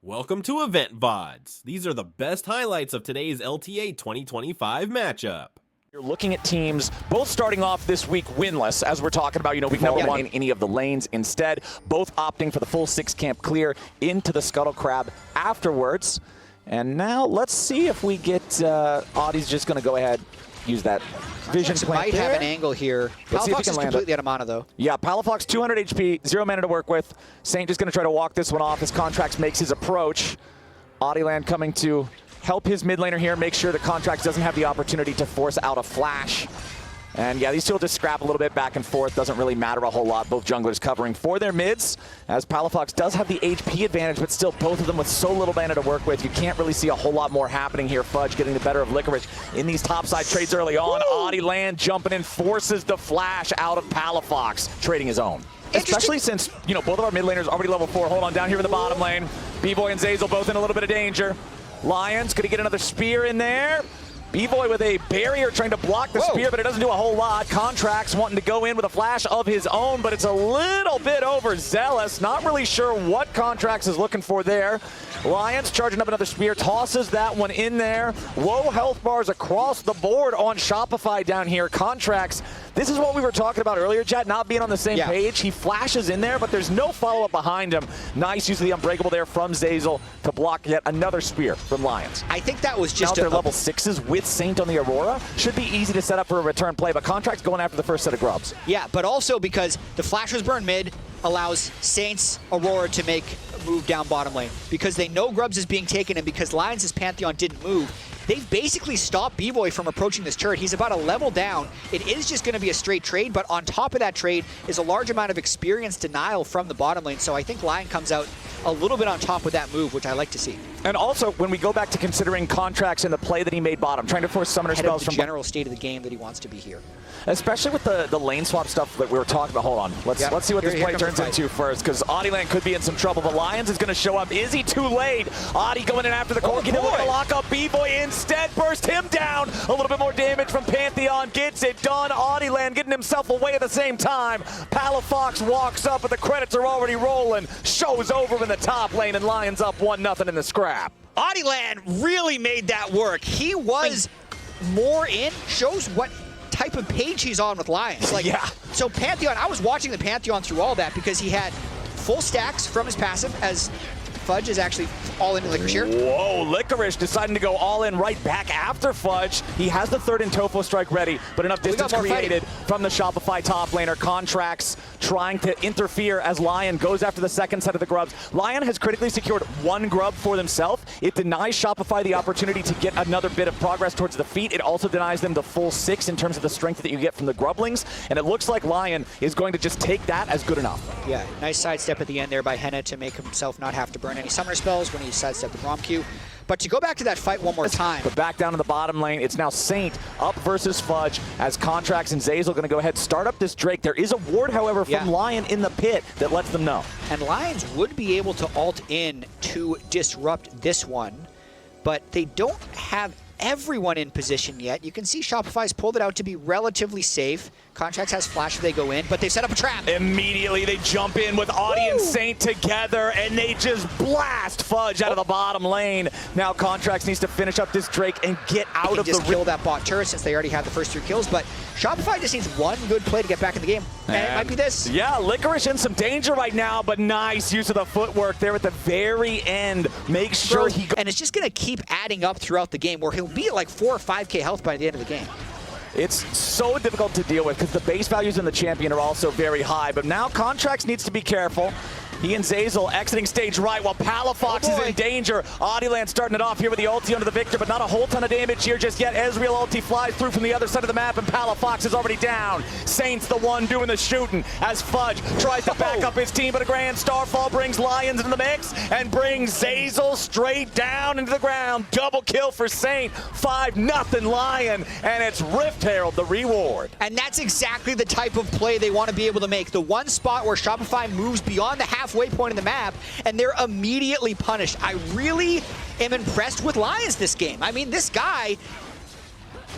Welcome to Loleventvods. These are the best highlights of today's LTA 2025 matchup. You're looking at teams both starting off this week winless, as we're talking about, week number one in any of the lanes. Instead, both opting for the full 6-camp clear into the Scuttle Crab afterwards. And now let's see if we get Audie's just going to go ahead, use that vision plant might have an angle here. Palafox is completely out of mana, though. Yeah, Palafox 200 HP, 0 mana to work with. Saint just going to try to walk this one off as Contracts makes his approach. Audieland coming to help his mid laner here, make sure that Contracts doesn't have the opportunity to force out a flash. And yeah, these two will just scrap a little bit back and forth. Doesn't really matter a whole lot. Both junglers covering for their mids, as Palafox does have the HP advantage, but still both of them with so little mana to work with. You can't really see a whole lot more happening here. Fudge getting the better of Licorice in these topside trades early on. Audieland jumping in, forces the flash out of Palafox, trading his own. Especially since, both of our mid laners already level 4. Hold on, down here in the bottom lane. B-Boy and Zazel both in a little bit of danger. Lions gonna get another spear in there. B-Boy with a barrier trying to block the spear, but it doesn't do a whole lot. Contracts wanting to go in with a flash of his own, but it's a little bit overzealous. Not really sure what Contracts is looking for there. Lions charging up another spear, tosses that one in there. Low health bars across the board on Shopify down here. Contracts, this is what we were talking about earlier, Jet, not being on the same page. He flashes in there, but there's no follow-up behind him. Nice use of the Unbreakable there from Zazel to block yet another spear from Lions. I think that was just now they're level 6s with Saint on the Aurora. Should be easy to set up for a return play, but Contracts going after the first set of grubs. Yeah, but also because the flash was burned mid, allows Saints Aurora to make a move down bottom lane. Because they know grubs is being taken, and because Lions' Pantheon didn't move, they've basically stopped B-Boy from approaching this turret. He's about a level down. It is just going to be a straight trade, but on top of that trade is a large amount of experience denial from the bottom lane. So I think Lion comes out a little bit on top with that move, which I like to see. And also, when we go back to considering Contracts and the play that he made bottom, trying to force summoner spells from the general state of the game that he wants to be here. Especially with the lane swap stuff that we were talking about. Hold on. Let's see what this play turns into first, because Audieland could be in some trouble. The Lions is going to show up. Is he too late? Audie going in after the core. Can he lock up B-Boy instead? Burst him down. A little bit more damage from Pantheon. Gets it done. Audieland getting himself away at the same time. Palafox walks up, but the credits are already rolling. Shows over in the top lane, and Lions up 1-0 in the scrap. Audieland really made that work. He was more in. Shows what type of page he's on with Lions. So Pantheon, I was watching the Pantheon through all that because he had full stacks from his passive, as Fudge is actually all in Licorice here. Whoa, Licorice deciding to go all in right back after Fudge. He has the third Intofo strike ready, but enough distance created from the Shopify top laner. Contracts trying to interfere as Lion goes after the second set of the grubs. Lion has critically secured one grub for themselves. It denies Shopify the opportunity to get another bit of progress towards the feet. It also denies them the full 6 in terms of the strength that you get from the grublings, and it looks like Lion is going to just take that as good enough. Yeah, nice sidestep at the end there by Henna to make himself not have to burn any summoner spells when he sidestepped the Rom Q. But to go back to that fight one more time. But back down in the bottom lane, it's now Saint up versus Fudge as Contracts and Zazel going to go ahead and start up this Drake. There is a ward, however, from Lion in the pit that lets them know. And Lions would be able to ult in to disrupt this one, but they don't have everyone in position yet. You can see Shopify's pulled it out to be relatively safe. Contracts has flash if they go in, but they've set up a trap. Immediately they jump in with Audie and Saint together, and they just blast Fudge out of the bottom lane. Now Contracts needs to finish up this Drake and get out of the... just kill that bot turret since they already had the first 3 kills, but Shopify just needs one good play to get back in the game, and it might be this. Yeah, Licorice in some danger right now, but nice use of the footwork there at the very end. Make sure he... And it's just going to keep adding up throughout the game, where he'll be at like 4 or 5k health by the end of the game. It's so difficult to deal with because the base values in the champion are also very high, but now Contracts needs to be careful. He and Zazel exiting stage right while Palafox is in danger. Audieland starting it off here with the ulti onto the Victor, but not a whole ton of damage here just yet. Ezreal ulti flies through from the other side of the map, and Palafox is already down. Saint's the one doing the shooting as Fudge tries to back up his team, but a grand Starfall brings Lions into the mix and brings Zazel straight down into the ground. Double kill for Saint. 5-0 Lion, and it's Rift Herald the reward. And that's exactly the type of play they want to be able to make. The one spot where Shopify moves beyond the halfway point in the map, and they're immediately punished. I really am impressed with Lions this game. I mean, this guy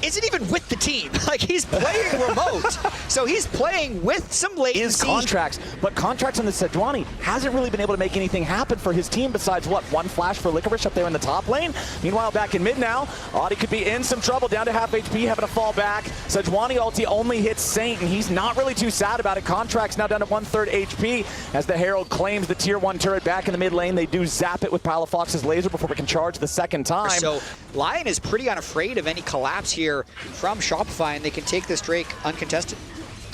isn't even with the team. Like, he's playing remote. So he's playing with some latency. Contracts, but Contracts on the Sejuani hasn't really been able to make anything happen for his team besides, what, one flash for Licorice up there in the top lane? Meanwhile, back in mid now, Audi could be in some trouble, down to half HP, having to fall back. Sejuani ulti only hits Saint, and he's not really too sad about it. Contracts now down to 1/3 HP as the Herald claims the tier 1 turret back in the mid lane. They do zap it with Palafox's laser before we can charge the second time. So Lion is pretty unafraid of any collapse here from Shopify, and they can take this Drake uncontested.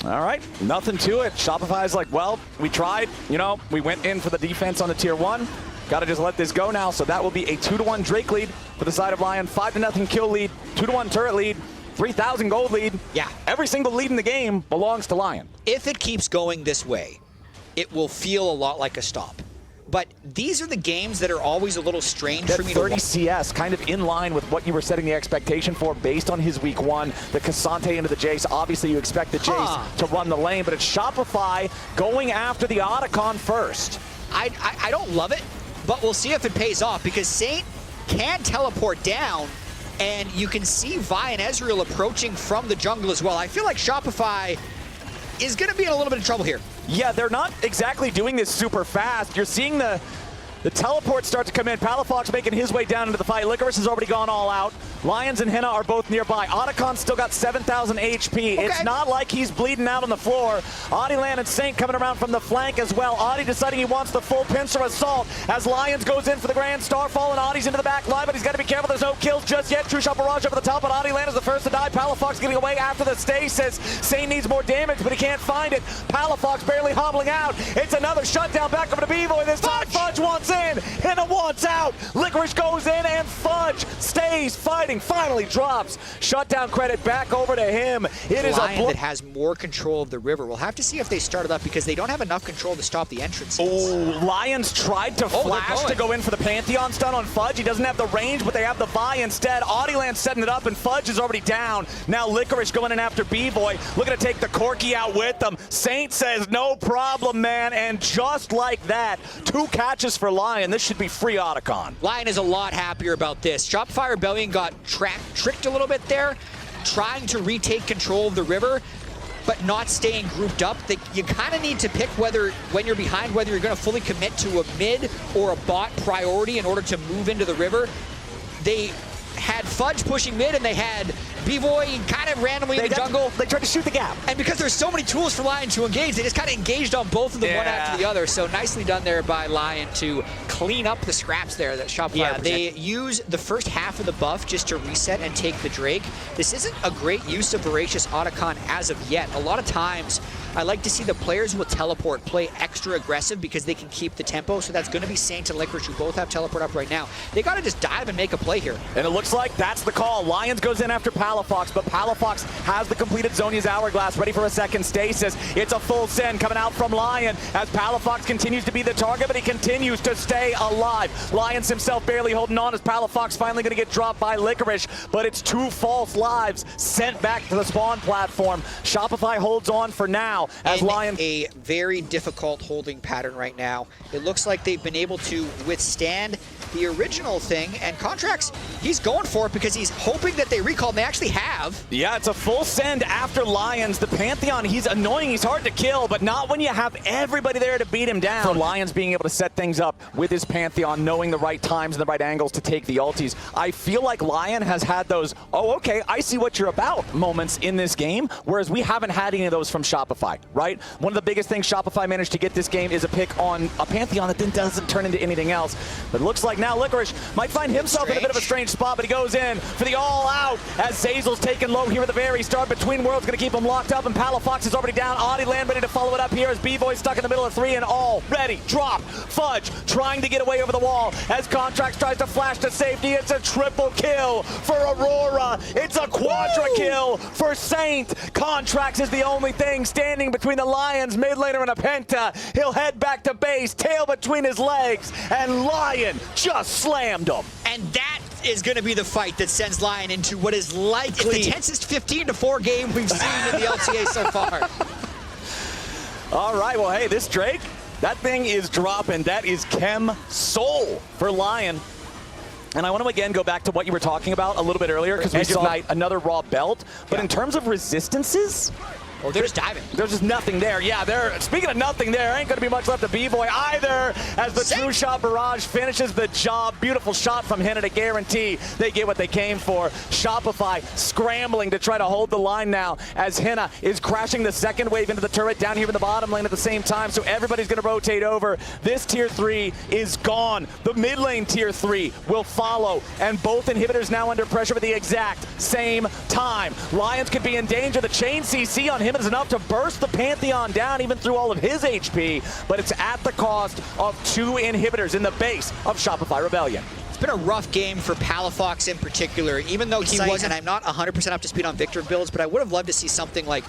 All right, nothing to it. Shopify's like, well, we tried. You know, we went in for the defense on the tier 1. Got to just let this go now. So that will be a 2-1 Drake lead for the side of Lion. 5-0 kill lead, 2-1 turret lead, 3,000 gold lead. Yeah. Every single lead in the game belongs to Lion. If it keeps going this way, it will feel a lot like a stop. But these are the games that are always a little strange That for me 30 to CS, kind of in line with what you were setting the expectation for based on his week 1. The Cassante into the Jace. Obviously, you expect the Jace to run the lane, but it's Shopify going after the Otacon first. I don't love it, but we'll see if it pays off, because Saint can teleport down, and you can see Vi and Ezreal approaching from the jungle as well. I feel like Shopify is going to be in a little bit of trouble here. Yeah, they're not exactly doing this super fast. You're seeing the teleports start to come in. Palafox making his way down into the fight. Licorice has already gone all out. Lions and Henna are both nearby. Otacon's still got 7,000 HP. Okay. It's not like he's bleeding out on the floor. Adilan and Saint coming around from the flank as well. Adi deciding he wants the full pincer assault as Lions goes in for the Grand Starfall, and Adi's into the back line, but he's got to be careful. There's no kills just yet. True Shot Barrage over the top, but Adilan is the first to die. Palafox getting away after the stasis. Saint needs more damage, but he can't find it. Palafox barely hobbling out. It's another shutdown back over to B-Boy. This time Fudge wants in. Henna wants out. Licorice goes in, and Fudge stays fighting. Finally drops. Shutdown credit back over to him. It is Lion that has more control of the river. We'll have to see if they start it up, because they don't have enough control to stop the entrances. Oh, Lions tried to flash to go in for the Pantheon stun on Fudge. He doesn't have the range, but they have the Vi instead. Adilan's setting it up, and Fudge is already down. Now Licorice going in after B-Boy. Looking to take the Corki out with them. Saint says, no problem, man. And just like that, 2 catches for Lion. This should be free Otacon. Lion is a lot happier about this. Shopify Rebellion got tricked a little bit there, trying to retake control of the river, but not staying grouped up. You kind of need to pick whether, when you're behind, whether you're going to fully commit to a mid or a bot priority in order to move into the river. They had Fudge pushing mid, and they had B-Boy kind of randomly in the jungle. They tried to shoot the gap. And because there's so many tools for Lion to engage, they just kind of engaged on both of them, one after the other. So nicely done there by Lion to clean up the scraps there that Shopify presented. They use the first half of the buff just to reset and take the Drake. This isn't a great use of Voracious Otacon as of yet. A lot of times, I like to see the players who will teleport play extra aggressive because they can keep the tempo. So that's going to be Saint and Licorice, who both have teleport up right now. They got to just dive and make a play here. And it looks like that's the call. Lions goes in after Palafox, but Palafox has the completed Zhonya's Hourglass, ready for a second stasis. It's a full send coming out from Lion as Palafox continues to be the target, but he continues to stay alive. Lions himself barely holding on as Palafox finally going to get dropped by Licorice, but it's 2 false lives sent back to the spawn platform. Shopify holds on for now as Lion... a very difficult holding pattern right now. It looks like they've been able to withstand the original thing, and Contracts, he's going for it because he's hoping that they recall, and they actually have. Yeah, it's a full send after Lions. The Pantheon, he's annoying, he's hard to kill, but not when you have everybody there to beat him down. For Lions being able to set things up with his Pantheon, knowing the right times and the right angles to take the ultis. I feel like Lion has had those, oh, okay, I see what you're about moments in this game, whereas we haven't had any of those from Shopify, right? One of the biggest things Shopify managed to get this game is a pick on a Pantheon that then doesn't turn into anything else. But it looks like now Licorice might find himself in a bit of a strange spot, but he goes in for the all-out as Zazel's taken low here at the very start. Between Worlds going to keep him locked up, and Palafox is already down. Adilan ready to follow it up here as B-Boy stuck in the middle of 3 and already dropped. Fudge trying to get away over the wall as Contracts tries to flash to safety. It's a triple kill for Aurora. It's a quadra kill for Saint. Contracts is the only thing standing between the Lions mid laner and a Penta. He'll head back to base, tail between his legs, and Lion just slammed him. And that is going to be the fight that sends Lion into what is likely the tensest 15-4 game we've seen in the LTA so far. All right, well, hey, this Drake, that thing is dropping. That is Chem Soul for Lion. And I want to again go back to what you were talking about a little bit earlier, because we saw another raw belt. But in terms of resistances, or they're just diving. There's just nothing there. Yeah, speaking of nothing there, ain't going to be much left of B-Boy either, as the True Shot Barrage finishes the job. Beautiful shot from Henna to guarantee they get what they came for. Shopify scrambling to try to hold the line now, as Henna is crashing the second wave into the turret down here in the bottom lane at the same time, so everybody's going to rotate over. This tier 3 is gone. The mid lane tier 3 will follow, and both inhibitors now under pressure at the exact same time. Lions could be in danger. The chain CC on him is enough to burst the Pantheon down even through all of his HP, but it's at the cost of 2 inhibitors in the base of Shopify Rebellion. It's been a rough game for Palafox in particular, even though he wasn't. I'm not 100% up to speed on Victor builds, but I would have loved to see something like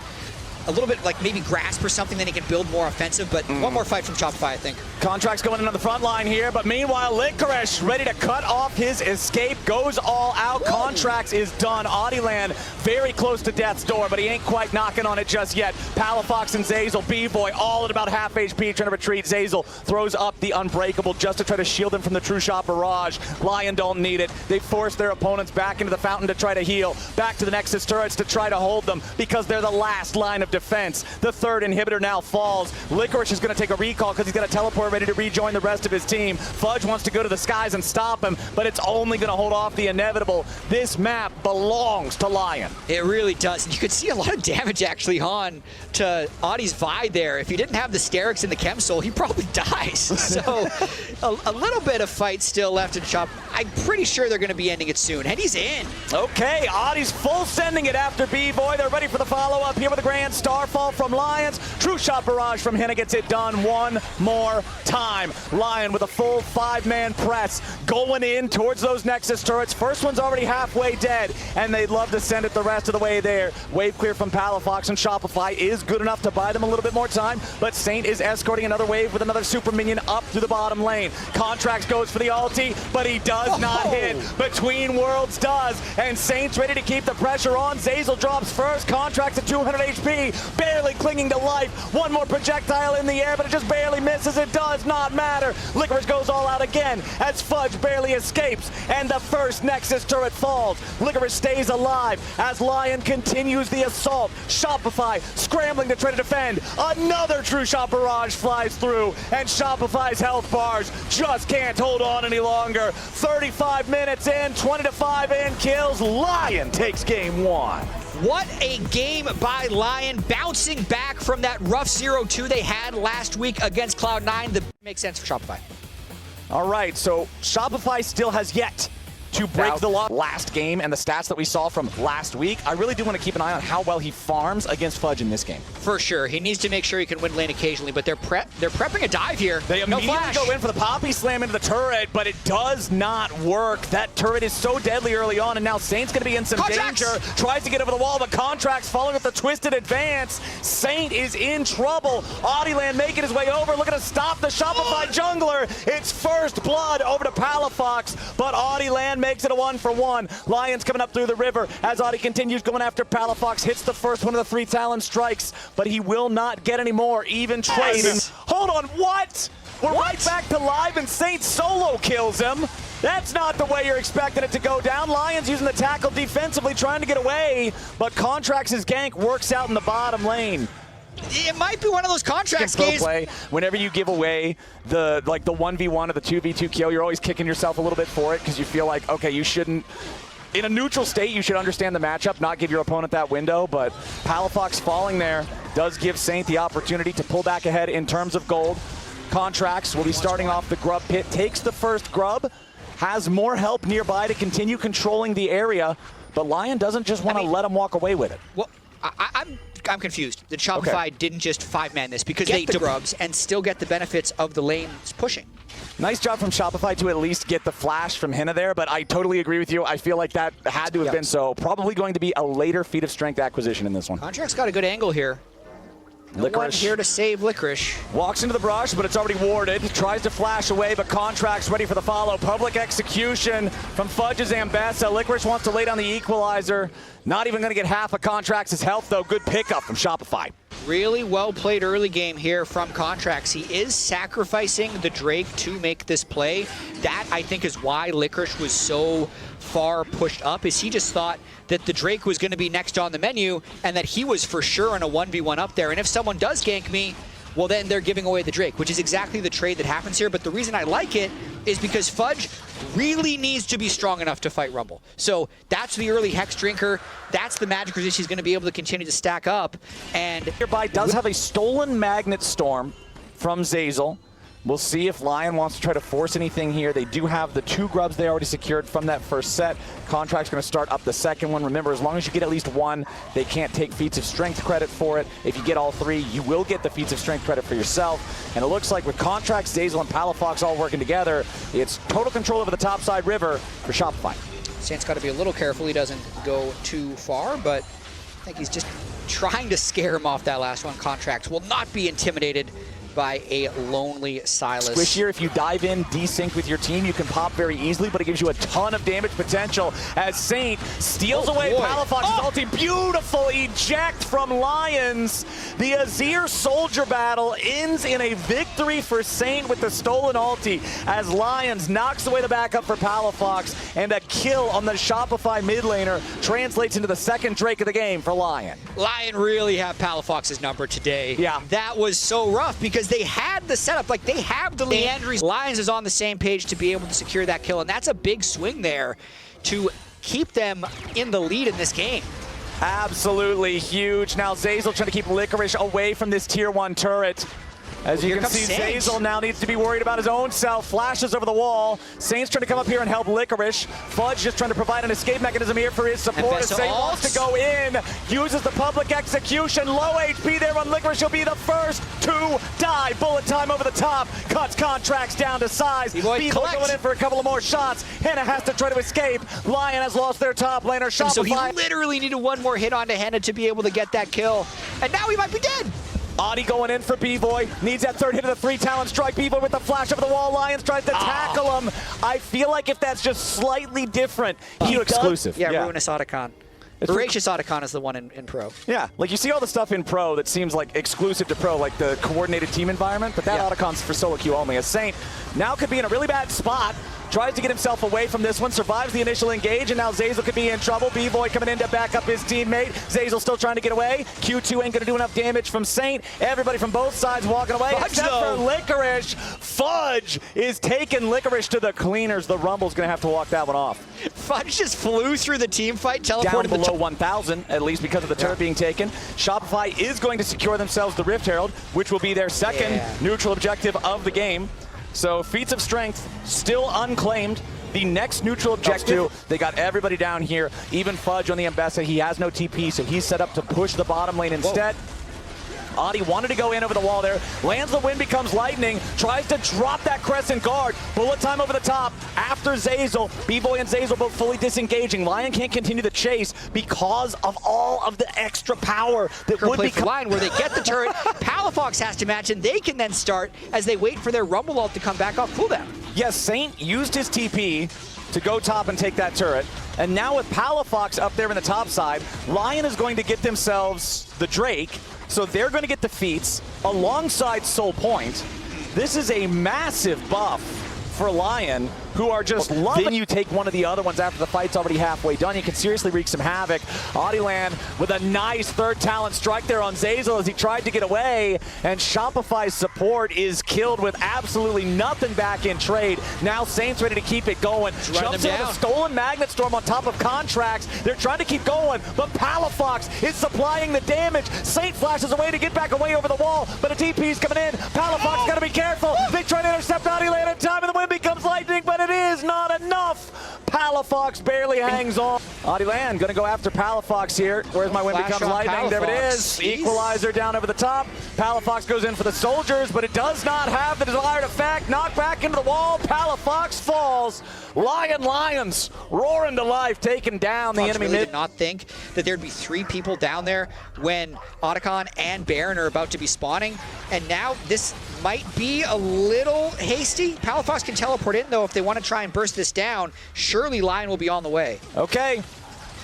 a little bit like maybe Grasp or something, then he can build more offensive, but one more fight from Shopify, I think. Contracts going in on the front line here, but meanwhile, Licorice ready to cut off his escape, goes all out. Whoa. Contracts is done. Audieland very close to death's door, but he ain't quite knocking on it just yet. Palafox and Zazel, B-Boy, all at about half HP, trying to retreat. Zazel throws up the Unbreakable just to try to shield him from the True Shot Barrage. Lion don't need it. They force their opponents back into the fountain to try to heal, back to the Nexus turrets to try to hold them, because they're the last line of defense. The third inhibitor now falls. Licorice is going to take a recall because he's got a teleport ready to rejoin the rest of his team. Fudge wants to go to the skies and stop him, but it's only going to hold off the inevitable. This map belongs to Lion. It really does. And you could see a lot of damage actually on to Audie's Vi there. If he didn't have the Sterix and the Chem Soul, he probably dies. So a little bit of fight still left in Shop. I'm pretty sure they're going to be ending it soon. And he's in. Okay, Audie's full sending it after B-Boy. They're ready for the follow-up here with a Grand Starfall from Lions. True Shot Barrage from Henna gets it done one more time. Lion with a full 5-man press going in towards those Nexus turrets. First one's already halfway dead, and they'd love to send it the rest of the way there. Wave clear from Palafox, and Shopify is good enough to buy them a little bit more time, but Saint is escorting another wave with another super minion up through the bottom lane. Contracts goes for the ulti, but he does not hit. Between Worlds does, and Saint's ready to keep the pressure on. Zazel drops first. Contracts at 200 HP, barely clinging to life. One more projectile in the air, but it just barely misses. It does not matter. Licorice goes all out again as Fudge barely escapes, and the first Nexus turret falls. Licorice stays alive as Lion continues the assault. Shopify scrambling to try to defend. Another True Shot Barrage flies through, and Shopify's health bars just can't hold on any longer. 35 minutes in, 20-5 in kills. Lion takes game 1. What a game by Lion, bouncing back from that rough 0-2 they had last week against Cloud9. That makes sense for Shopify. All right, so Shopify still has yet to break the law. Last game and the stats that we saw from last week, I really do want to keep an eye on how well he farms against Fudge in this game. For sure. He needs to make sure he can win lane occasionally, but they're prepping a dive here. They immediately go in for the Poppy Slam into the turret, but it does not work. That turret is so deadly early on, and now Saint's going to be in some danger. Tries to get over the wall, but Contracts following up the twisted advance. Saint is in trouble. Audieland making his way over, looking to stop the Shopify jungler. It's first blood over to Palafox, but Audieland makes it a 1-for-1. Lions coming up through the river as Audie continues going after Palafox. Hits the first one of the 3 Talon strikes, but he will not get any more. Even trading. Hold on, what? We're right back to live, and Saint solo kills him. That's not the way you're expecting it to go down. Lions using the tackle defensively, trying to get away, but Contracts' gank works out in the bottom lane. It might be one of those Contracts games. Whenever you give away the 1v1 or the 2v2 kill, you're always kicking yourself a little bit for it, because you feel like, okay, you shouldn't. In a neutral state, you should understand the matchup, not give your opponent that window, but Palafox falling there does give Saint the opportunity to pull back ahead in terms of gold. Contracts will be starting off the grub pit, takes the first grub, has more help nearby to continue controlling the area, but Lion doesn't just want to let him walk away with it. Well, I'm confused that Shopify didn't just 5-man this, because they get the grubs and still get the benefits of the lanes pushing. Nice job from Shopify to at least get the flash from Henna there, but I totally agree with you. I feel like that had to have been so. Probably going to be a later feat of strength acquisition in this one. Contract's got a good angle here. No one here to save Licorice. Walks into the brush, but it's already warded. Tries to flash away, but Contract's ready for the follow. Public execution from Fudge's Ambessa. Licorice wants to lay down the equalizer. Not even going to get half of Contract's health, though. Good pickup from Shopify. Really well played early game here from Contracts. He is sacrificing the Drake to make this play. That, I think, is why Licorice was so far pushed up, is he just thought that the Drake was going to be next on the menu and that he was for sure in a 1v1 up there. And if someone does gank me, well, then they're giving away the Drake, which is exactly the trade that happens here. But the reason I like it is because Fudge really needs to be strong enough to fight Rumble. So that's the early Hex Drinker. That's the magic resist he's going to be able to continue to stack up. And Nearby does have a stolen Magnet Storm from Zeyzal. We'll see if Lion wants to try to force anything here. They do have the 2 grubs they already secured from that first set. Contract's going to start up the second one. Remember, as long as you get at least 1, they can't take feats of strength credit for it. If you get all 3, you will get the feats of strength credit for yourself. And it looks like with Contract, Zeyzal, and Palafox all working together, it's total control over the topside river for Shopify. Saint's got to be a little careful he doesn't go too far, but I think he's just trying to scare him off that last one. Contracts will not be intimidated by a lonely Silas. Squishier, if you dive in, desync with your team, you can pop very easily, but it gives you a ton of damage potential as Saint steals away Palafox's ulti. Beautiful eject from Lions. The Azir Soldier battle ends in a victory for Saint with the stolen ulti as Lions knocks away the backup for Palafox, and a kill on the Shopify mid laner translates into the second Drake of the game for Lion. Lion really have Palafox's number today. Yeah. That was so rough because they had the setup, like they have the Leandries. Lions is on the same page to be able to secure that kill, and that's a big swing there to keep them in the lead in this game. Absolutely huge. Now Zeyzal trying to keep Licorice away from this tier 1 turret. As you can see, Zeyzal now needs to be worried about his own self. Flashes over the wall. Saint's trying to come up here and help Licorice. Fudge just trying to provide an escape mechanism here for his support. As Saint wants to go in, uses the public execution. Low HP there on Licorice. He'll be the first to die. Bullet time over the top. Cuts Contracts down to size. B-Boy going in for a couple of more shots. Henna has to try to escape. Lion has lost their top laner. Shopify. So he literally needed one more hit onto Henna to be able to get that kill. And now he might be dead. Adi going in for B-Boy, needs that third hit of the 3 talent strike. B-Boy with the flash over the wall. Lions tries to tackle him. I feel like if that's just slightly different, he exclusive. Yeah, Ruinous Otacon. Voracious Otacon is the one in Pro. Yeah, like you see all the stuff in Pro that seems like exclusive to Pro, like the coordinated team environment, but that Otacon's for solo queue only. As Saint now could be in a really bad spot. Tries to get himself away from this one, survives the initial engage, and now Zeyzal could be in trouble. B-Boy coming in to back up his teammate. Zeyzal still trying to get away. Q2 ain't gonna do enough damage from Saint. Everybody from both sides walking away, except for Licorice. Fudge is taking Licorice to the cleaners. The Rumble's gonna have to walk that one off. Fudge just flew through the team fight, teleported down below 1,000, at least because of the turret being taken. Shopify is going to secure themselves the Rift Herald, which will be their second neutral objective of the game. So feats of strength still unclaimed. The next neutral objective, they got everybody down here. Even Fudge on the Ambessa, he has no TP, so he's set up to push the bottom lane instead. Adi wanted to go in over the wall there. Lands the wind, becomes lightning. Tries to drop that Crescent Guard. Bullet time over the top after Zeyzal. B-Boy and Zeyzal both fully disengaging. Lion can't continue the chase because of all of the extra power that would be Lion where they get the turret. Palafox has to match, and they can then start as they wait for their Rumble ult to come back off cooldown. Yes, Saint used his TP to go top and take that turret. And now with Palafox up there in the top side, Lion is going to get themselves the Drake. So they're going to get the feats alongside Soul Point. This is a massive buff for Lion, who are just loving you take one of the other ones after the fight's already halfway done. You can seriously wreak some havoc. Adiland with a nice third talent strike there on Zeyzal as he tried to get away, and Shopify's support is killed with absolutely nothing back in trade. Now Saint's ready to keep it going. Jumps in with a stolen Magnet Storm on top of Contracts. They're trying to keep going, but Palafox is supplying the damage. Saint flashes away to get back away over the wall, but a TP's coming in. Palafox got to be careful. They try to intercept Adiland in time, and the wind becomes lightning, but it is not enough. Palafox barely hangs on. Adiland gonna go after Palafox here. Where's my wind becomes lightning? There it is. Jeez. Equalizer down over the top. Palafox goes in for the soldiers, but it does not have the desired effect. Knocked back into the wall. Palafox falls. Lions roaring to life, taking down the enemy really did not think that there'd be 3 people down there when Otacon and Baron are about to be spawning, and now this might be a little hasty. Palafox can teleport in though if they want to try and burst this down. Surely Lion will be on the way. Okay.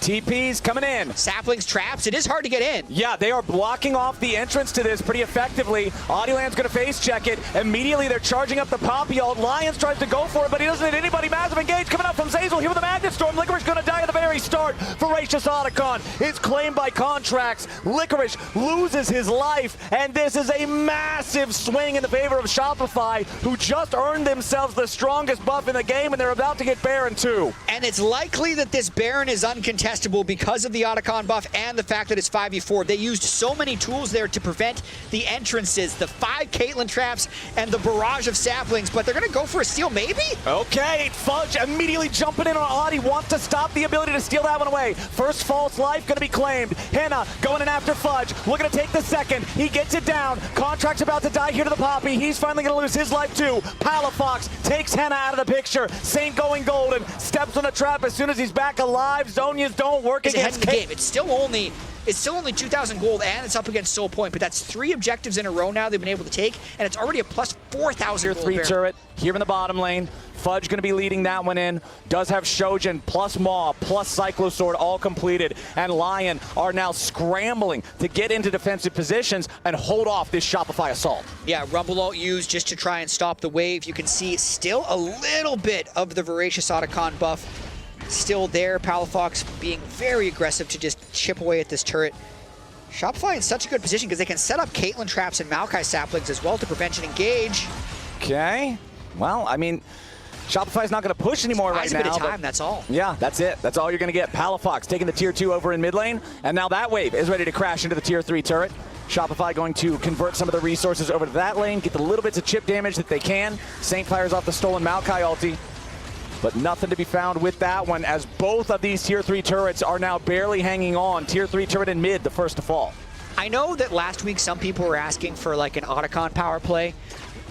TP's coming in. Saplings traps. It is hard to get in. Yeah, they are blocking off the entrance to this pretty effectively. Audioland's going to face check it. Immediately, they're charging up the Poppy ult. Lions tries to go for it, but he doesn't hit anybody. Massive engage coming up from Zazel here with a Magnet Storm. Licorice going to die at the very start. Voracious Otacon is claimed by Contracts. Licorice loses his life, and this is a massive swing in the favor of Shopify, who just earned themselves the strongest buff in the game, and they're about to get Baron too. And it's likely that this Baron is uncontestable because of the Otacon buff and the fact that it's 5v4. They used so many tools there to prevent the entrances, the 5 Caitlyn traps, and the barrage of saplings, but they're going to go for a steal, maybe? Okay, Fudge immediately jumping in on Audi, wants to stop the ability to steal that one away. First false life going to be claimed. Henna going in after Fudge, looking to take the second. He gets it down. Contract's about to die here to the Poppy. He's finally going to lose his life too. Palafox takes Henna out of the picture. Saint going golden, steps on the trap as soon as he's back alive. Zonias don't work against the game. It's still only 2,000 gold, and it's up against Soul Point, but that's 3 objectives in a row now they've been able to take, and it's already a plus 4,000 gold. 3 turret here in the bottom lane. Fudge going to be leading that one in. Does have Shojin plus Maw plus Cyclosword all completed, and Lion are now scrambling to get into defensive positions and hold off this Shopify assault. Yeah, Rumble ult used just to try and stop the wave. You can see still a little bit of the Voracious Otacon buff still there. Palafox being very aggressive to just chip away at this turret. Shopify in such a good position because they can set up Caitlyn traps and Maokai saplings as well to prevent an engage. Okay. Well, I mean, Shopify's not going to push anymore right now. A bit of time, that's all. Yeah, that's it. That's all you're going to get. Palafox taking the tier 2 over in mid lane, and now that wave is ready to crash into the tier 3 turret. Shopify going to convert some of the resources over to that lane, get the little bits of chip damage that they can. Saint fires off the stolen Maokai ulti, but nothing to be found with that one, as both of these tier 3 turrets are now barely hanging on. Tier 3 turret in mid, the first to fall. I know that last week some people were asking for like an Otacon power play.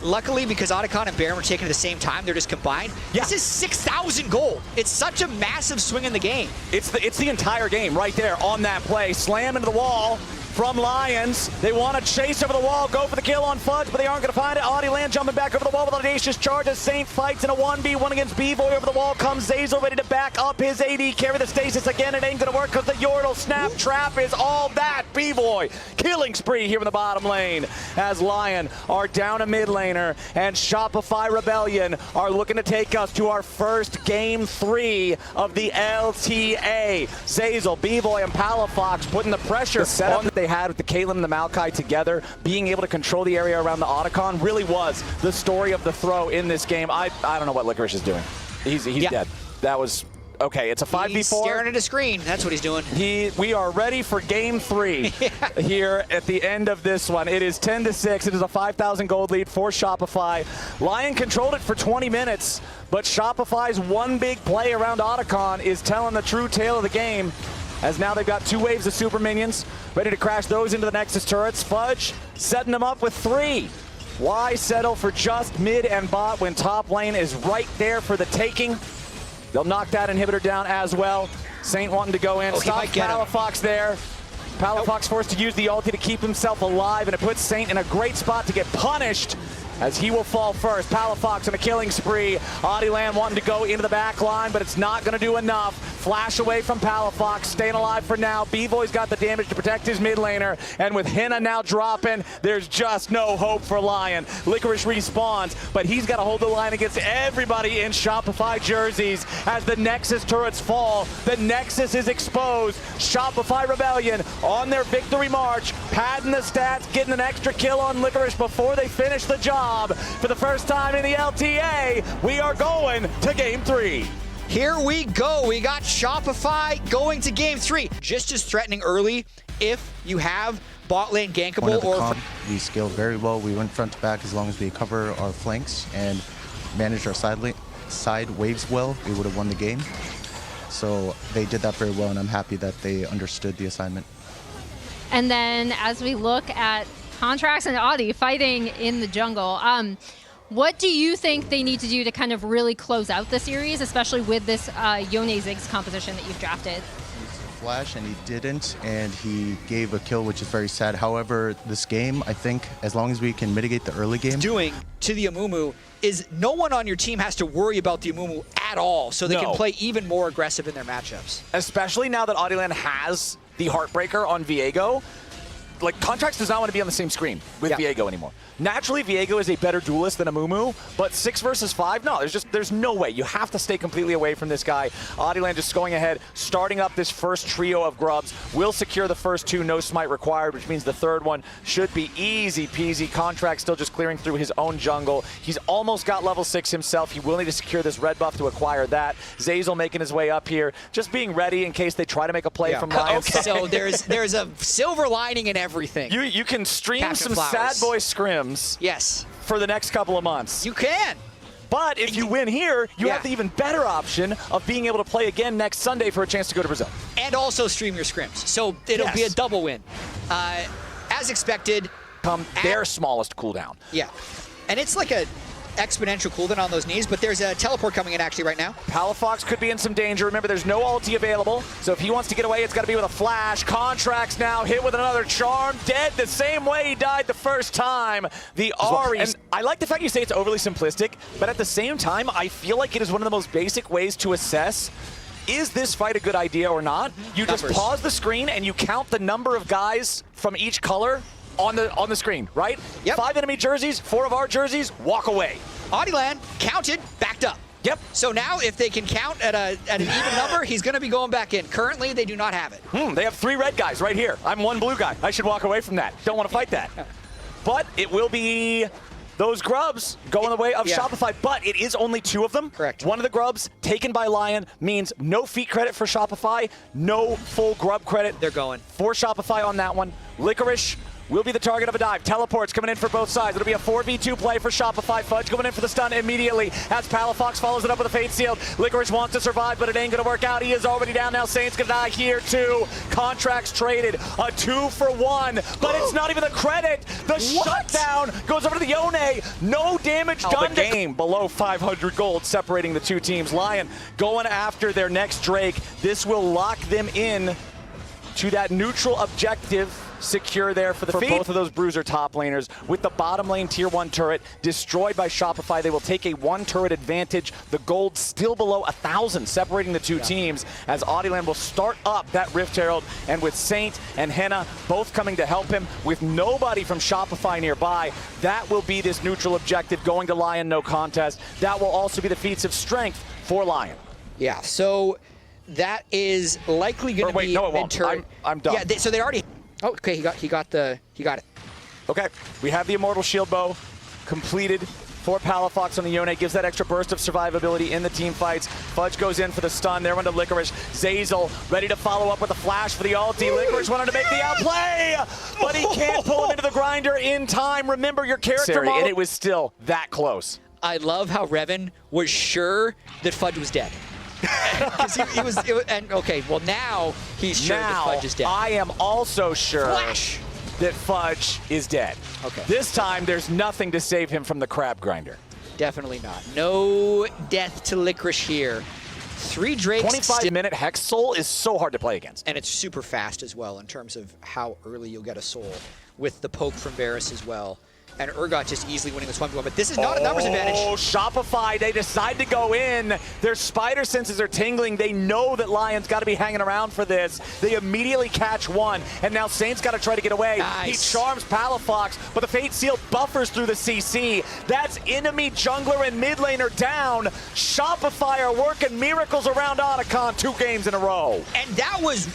Luckily, because Otacon and Baron were taken at the same time, they're just combined. Yeah. This is 6,000 gold. It's such a massive swing in the game. It's the entire game right there on that play. Slam into the wall from Lions. They want to chase over the wall, go for the kill on Fudge, but they aren't going to find it. Audioland jumping back over the wall with audacious charges. Saint fights in a 1v1 against B-Boy. Over the wall comes Zazel, ready to back up his AD, carry the stasis again. It ain't going to work because the Yordle snap trap is all that. B-Boy killing spree here in the bottom lane as Lion are down a mid laner, and Shopify Rebellion are looking to take us to our first game 3 of the LTA. Zazel, B-Boy, and Palafox putting the pressure on that they had with the Caitlyn and the Maokai together. Being able to control the area around the Otacon really was the story of the throw in this game. I don't know what Licorice is doing. He's dead. That was okay. It's a 5v4. He's staring at a screen. That's what he's doing. We are ready for game 3 here at the end of this one. It is 10-6. It is a 5,000 gold lead for Shopify. Lion controlled it for 20 minutes, but Shopify's one big play around Otacon is telling the true tale of the game, as now they've got 2 waves of super minions ready to crash those into the Nexus turrets. Fudge setting them up with 3. Why settle for just mid and bot when top lane is right there for the taking? They'll knock that inhibitor down as well. Saint wanting to go in. Stop Palafox there. Palafox forced to use the ulti to keep himself alive, and it puts Saint in a great spot to get punished, as he will fall first. Palafox on a killing spree. Audioland wanting to go into the back line, but it's not going to do enough. Flash away from Palafox, staying alive for now. B-Boy's got the damage to protect his mid laner, and with Henna now dropping, there's just no hope for Lion. Licorice respawns, but he's got to hold the line against everybody in Shopify jerseys. As the Nexus turrets fall, the Nexus is exposed. Shopify Rebellion on their victory march, padding the stats, getting an extra kill on Licorice before they finish the job. For the first time in the LTA, we are going to game 3. Here we go. We got Shopify going to game 3. Just as threatening early if you have bot lane gankable or... We scaled very well. We went front to back as long as we cover our flanks and managed our side waves well. We would have won the game. So they did that very well, and I'm happy that they understood the assignment. And then as we look at Contracts and Audi fighting in the jungle, what do you think they need to do to kind of really close out the series, especially with this Yone Ziggs composition that you've drafted? flash, and he didn't, and he gave a kill, which is very sad. However, this game, I think, as long as we can mitigate the early game... Doing to the Amumu is no one on your team has to worry about the Amumu at all, so they can play even more aggressive in their matchups. Especially now that Audieland has the Heartbreaker on Viego. Like, Contracts does not want to be on the same screen with Viego anymore. Naturally, Viego is a better duelist than Amumu, but 6 versus 5, no, there's no way. You have to stay completely away from this guy. Audieland just going ahead, starting up this first trio of grubs, will secure the first 2, no smite required, which means the third one should be easy peasy. Contract still just clearing through his own jungle. He's almost got level 6 himself. He will need to secure this red buff to acquire that. Zazel making his way up here, just being ready in case they try to make a play from Lion's Okay, so there's a silver lining in everything. You can stream Captain some Flowers. sad boy scrims. Yes. For the next couple of months. You can. But if you win here, you have the even better option of being able to play again next Sunday for a chance to go to Brazil. And also stream your scrims. So it'll be a double win. As expected. Their smallest cooldown. Yeah. And it's like a exponential cooldown on those knees, but there's a teleport coming in actually right now. Palafox could be in some danger. Remember, there's no ulti available, so if he wants to get away, it's got to be with a flash. Contracts now hit with another charm, dead the same way he died the first time. The Ari. And I like the fact you say it's overly simplistic, but at the same time, I feel like it is one of the most basic ways to assess is this fight a good idea or not? You just pause the screen and you count the number of guys from each color on the screen, right? Yep. 5 enemy jerseys, 4 of our jerseys, walk away. Audieland counted, backed up. Yep. So now if they can count at an even number, he's going to be going back in. Currently, they do not have it. They have 3 red guys right here. I'm 1 blue guy. I should walk away from that. Don't want to fight that. But it will be those grubs going the way of Shopify, but it is only 2 of them. Correct. 1 of the grubs taken by Lion means no feat credit for Shopify, no full grub credit. They're going. For Shopify on that one. Licorice will be the target of a dive. Teleports coming in for both sides. It'll be a 4v2 play for Shopify. Fudge going in for the stun immediately as Palafox follows it up with a Fate Sealed. Licorice wants to survive, but it ain't going to work out. He is already down now. Saint's going to die here too. Contracts traded. A 2-for-1, but it's not even the credit. The shutdown goes over to the Yone. No damage done. The game below 500 gold separating the 2 teams. Lion going after their next Drake. This will lock them in to that neutral objective. Secure there for both of those Bruiser top laners. With the bottom lane tier 1 turret destroyed by Shopify, they will take a 1 turret advantage. The gold still below 1,000, separating the 2 teams as Audieland will start up that Rift Herald, and with Saint and Henna both coming to help him with nobody from Shopify nearby, that will be this neutral objective going to Lion, no contest. That will also be the feats of strength for Lion. Yeah, so that is likely going to be no, it won't. turret. I'm done. Yeah, so they already. Oh, okay, he got it. Okay, we have the Immortal Shield Bow completed for Palafox on the Yone. Gives that extra burst of survivability in the team fights. Fudge goes in for the stun. There went to Licorice. Zazel ready to follow up with a flash for the ulti. Licorice wanted to make the outplay, but he can't pull him into the grinder in time. Remember your character model. And it was still that close. I love how Revan was sure that Fudge was dead. Okay, well now he's sure that Fudge is dead. I am also sure Flash. that Fudge is dead. Okay. This time there's nothing to save him from the crab grinder. Definitely not. No death to Licorice here. 3 Drakes. 25-minute Hex Soul is so hard to play against. And it's super fast as well in terms of how early you'll get a soul with the poke from Varus as well. And Urgot just easily winning this 1v1, but this is not a numbers advantage. Oh, Shopify, they decide to go in. Their spider senses are tingling. They know that Lion's got to be hanging around for this. They immediately catch 1, and now Saint's got to try to get away. Nice. He charms Palafox, but the Fate Seal buffers through the CC. That's enemy jungler and mid laner down. Shopify are working miracles around Otacon 2 games in a row. And that was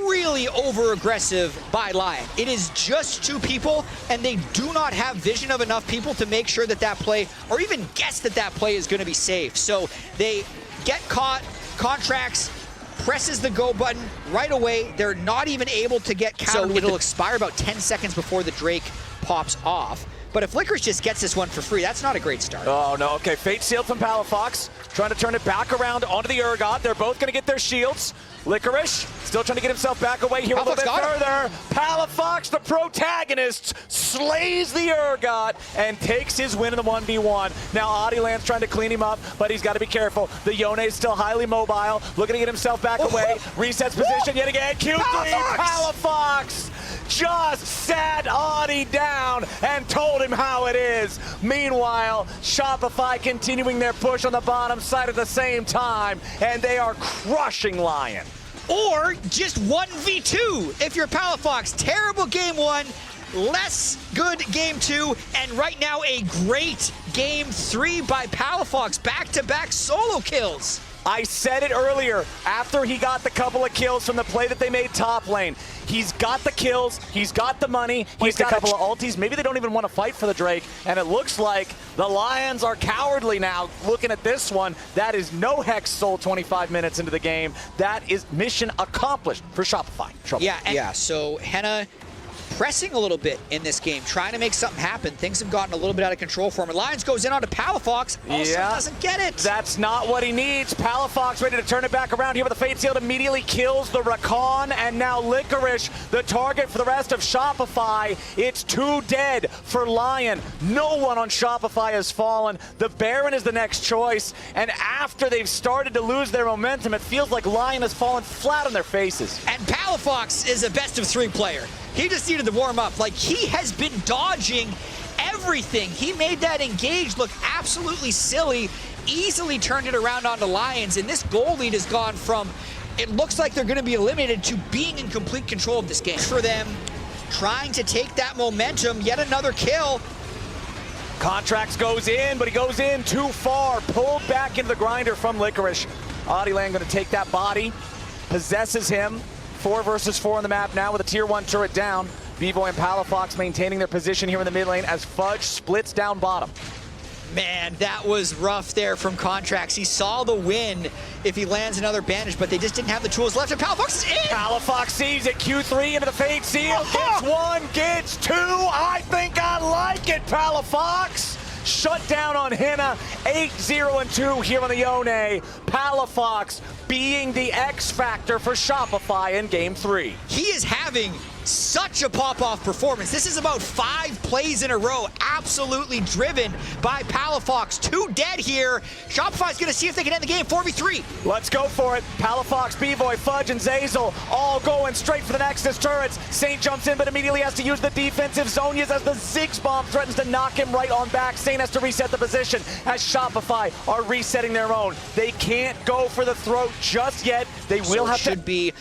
really over-aggressive by Lion. It is just 2 people, and they do not have vision of enough people to make sure that play, or even guess that play is going to be safe. So they get caught. Contracts presses the go button right away. They're not even able to get countered. So it'll expire about 10 seconds before the Drake pops off. But if Licorice just gets this one for free, that's not a great start. Oh, no. Okay, Fate sealed from Palafox. Trying to turn it back around onto the Urgot. They're both going to get their shields. Licorice still trying to get himself back away here a little bit further. Palafox, the protagonist, slays the Urgot and takes his win in the 1v1. Now Adiland's trying to clean him up, but he's got to be careful. The Yone is still highly mobile, looking to get himself back away. Resets position yet again. Q3, Palafox just sat Audi down and told him how it is. Meanwhile, Shopify continuing their push on the bottom side at the same time, and they are crushing Lion. Or just 1v2 if you're Palafox. Terrible game 1, less good game 2, and right now a great game 3 by Palafox. Back-to-back solo kills. I said it earlier, after he got the couple of kills from the play that they made top lane. He's got the kills, he's got the money, he's got a couple of ultis. Maybe they don't even want to fight for the Drake, and it looks like the Lions are cowardly now. Looking at this one, that is no Hex soul 25 minutes into the game. That is mission accomplished for Shopify. Trouble. Yeah, so Henna pressing a little bit in this game, trying to make something happen. Things have gotten a little bit out of control for him. And Lions goes in onto Palafox, also doesn't get it. That's not what he needs. Palafox ready to turn it back around here with the Fate Sealed, immediately kills the Rakan, and now Licorice, the target for the rest of Shopify. It's 2 dead for Lion. No one on Shopify has fallen. The Baron is the next choice, and after they've started to lose their momentum, it feels like Lion has fallen flat on their faces. And Palafox is a best-of-3 player. He just needed to warm up. Like, he has been dodging everything. He made that engage look absolutely silly, easily turned it around onto Lions, and this goal lead has gone from, it looks like they're going to be eliminated, to being in complete control of this game. For them, trying to take that momentum, yet another kill. Contracts goes in, but he goes in too far. Pulled back into the grinder from Licorice. Adiland going to take that body, possesses him. 4 versus 4 on the map now with a tier 1 turret down. Bvoy and Palafox maintaining their position here in the mid lane as Fudge splits down bottom. Man, that was rough there from Contracts. He saw the win if he lands another bandage, but they just didn't have the tools left, and Palafox is in! Palafox sees it, Q3 into the Fate Seal, gets 1, gets 2, I think I like it, Palafox! Shut down on Henna, 8-0-2 here on the Yone. Palafox being the X factor for Shopify in game 3. He is having such a pop-off performance. This is about 5 plays in a row, absolutely driven by Palafox. 2 dead here. Shopify's gonna see if they can end the game 4v3. Let's go for it. Palafox, Bvoy, Fudge, and Zazel all going straight for the Nexus turrets. Saint jumps in, but immediately has to use the defensive Zonias as the Ziggs bomb threatens to knock him right on back. Saint has to reset the position as Shopify are resetting their own. They can't go for the throat just yet. They will have to. Should be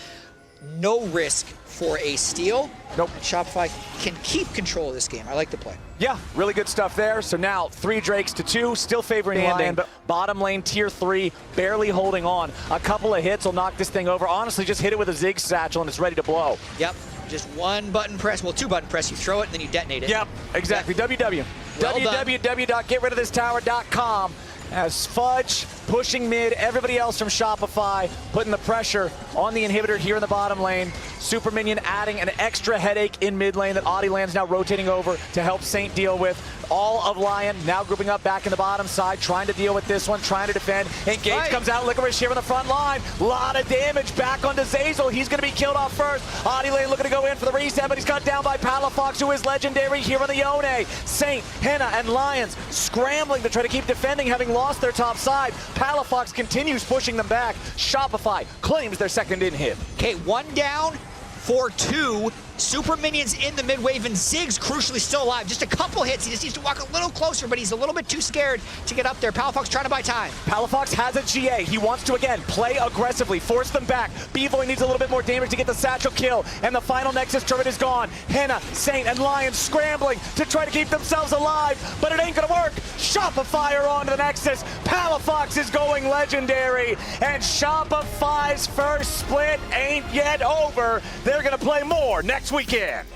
no risk for a steal. Nope. And Shopify can keep control of this game. I like the play. Yeah, really good stuff there. So now 3 Drakes to 2, still favoring Lion, but bottom lane tier 3, barely holding on. A couple of hits will knock this thing over. Honestly, just hit it with a Ziggs satchel and it's ready to blow. Yep, just 1 button press, well 2 button press, you throw it and then you detonate it. Yep, exactly. Yep. www.getridofthisttower.com. As Fudge pushing mid, everybody else from Shopify putting the pressure on the inhibitor here in the bottom lane. Super Minion adding an extra headache in mid lane that Adiland's now rotating over to help Saint deal with. All of Lion now grouping up back in the bottom side, trying to deal with this one, trying to defend. Engage comes out, Licorice here in the front line. Lot of damage back onto Zazel. He's going to be killed off first. Adiland looking to go in for the reset, but he's cut down by Palafox, who is legendary here on the Yone. Saint, Henna, and Lions scrambling to try to keep defending, having lost their top side. Palafox continues pushing them back. Shopify claims their second inhib. Okay, 1 down for 2. Super Minions in the mid wave, and Ziggs crucially still alive. Just a couple hits. He just needs to walk a little closer, but he's a little bit too scared to get up there. Palafox trying to buy time. Palafox has a GA. He wants to, again, play aggressively, force them back. Bvoy needs a little bit more damage to get the satchel kill, and the final Nexus turret is gone. Henna, Saint, and Lion scrambling to try to keep themselves alive, but it ain't gonna work. Shopify are on to the Nexus. Palafox is going legendary, and Shopify's first split ain't yet over. They're gonna play more next weekend.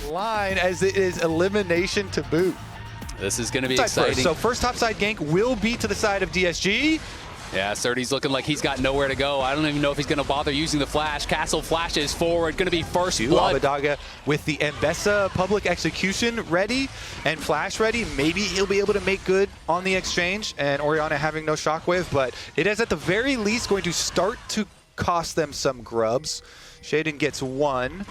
Line as it is elimination to boot. This is going to be First. exciting. So first topside gank will be to the side of DSG. Yeah, Surdy's looking like he's got nowhere to go. I don't even know if he's going to bother using the flash. Castle flashes forward, going to be first blood. Abbedagge with the Mbessa public execution ready and flash ready. Maybe he'll be able to make good on the exchange, and Orianna having no shockwave, but it is at the very least going to start to cost them some grubs. Shaden gets one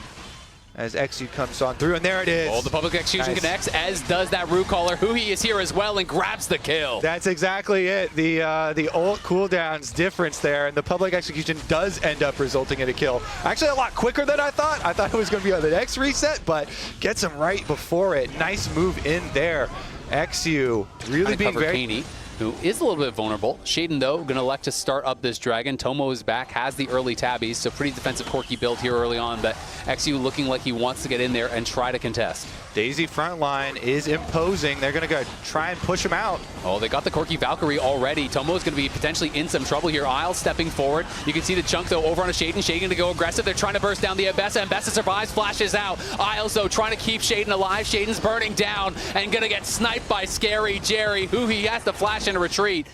as XU comes on through, and there it is. Oh, the public execution connects, as does that root caller. Huhi is here as well and grabs the kill. That's exactly it. The ult cooldowns difference there, and the public execution does end up resulting in a kill. Actually, a lot quicker than I thought. I thought it was going to be on the next reset, but gets him right before it. Nice move in there. XU really being very... Kaney, who is a little bit vulnerable. Shaden, though, going to elect to start up this dragon. Tomo is back, has the early tabbies, so pretty defensive Corki build here early on, but XU looking like he wants to get in there and try to contest. Daisy front line is imposing. They're going to go try and push him out. Oh, they got the Corki Valkyrie already. Tomo is going to be potentially in some trouble here. Isles stepping forward. You can see the chunk, though, over on a Shaden. Shaden to go aggressive. They're trying to burst down the Mbessa. Mbessa survives, flashes out. Isles, though, trying to keep Shaden alive. Shaden's burning down and going to get sniped by Scary Jerry, who he has to flash in a retreat.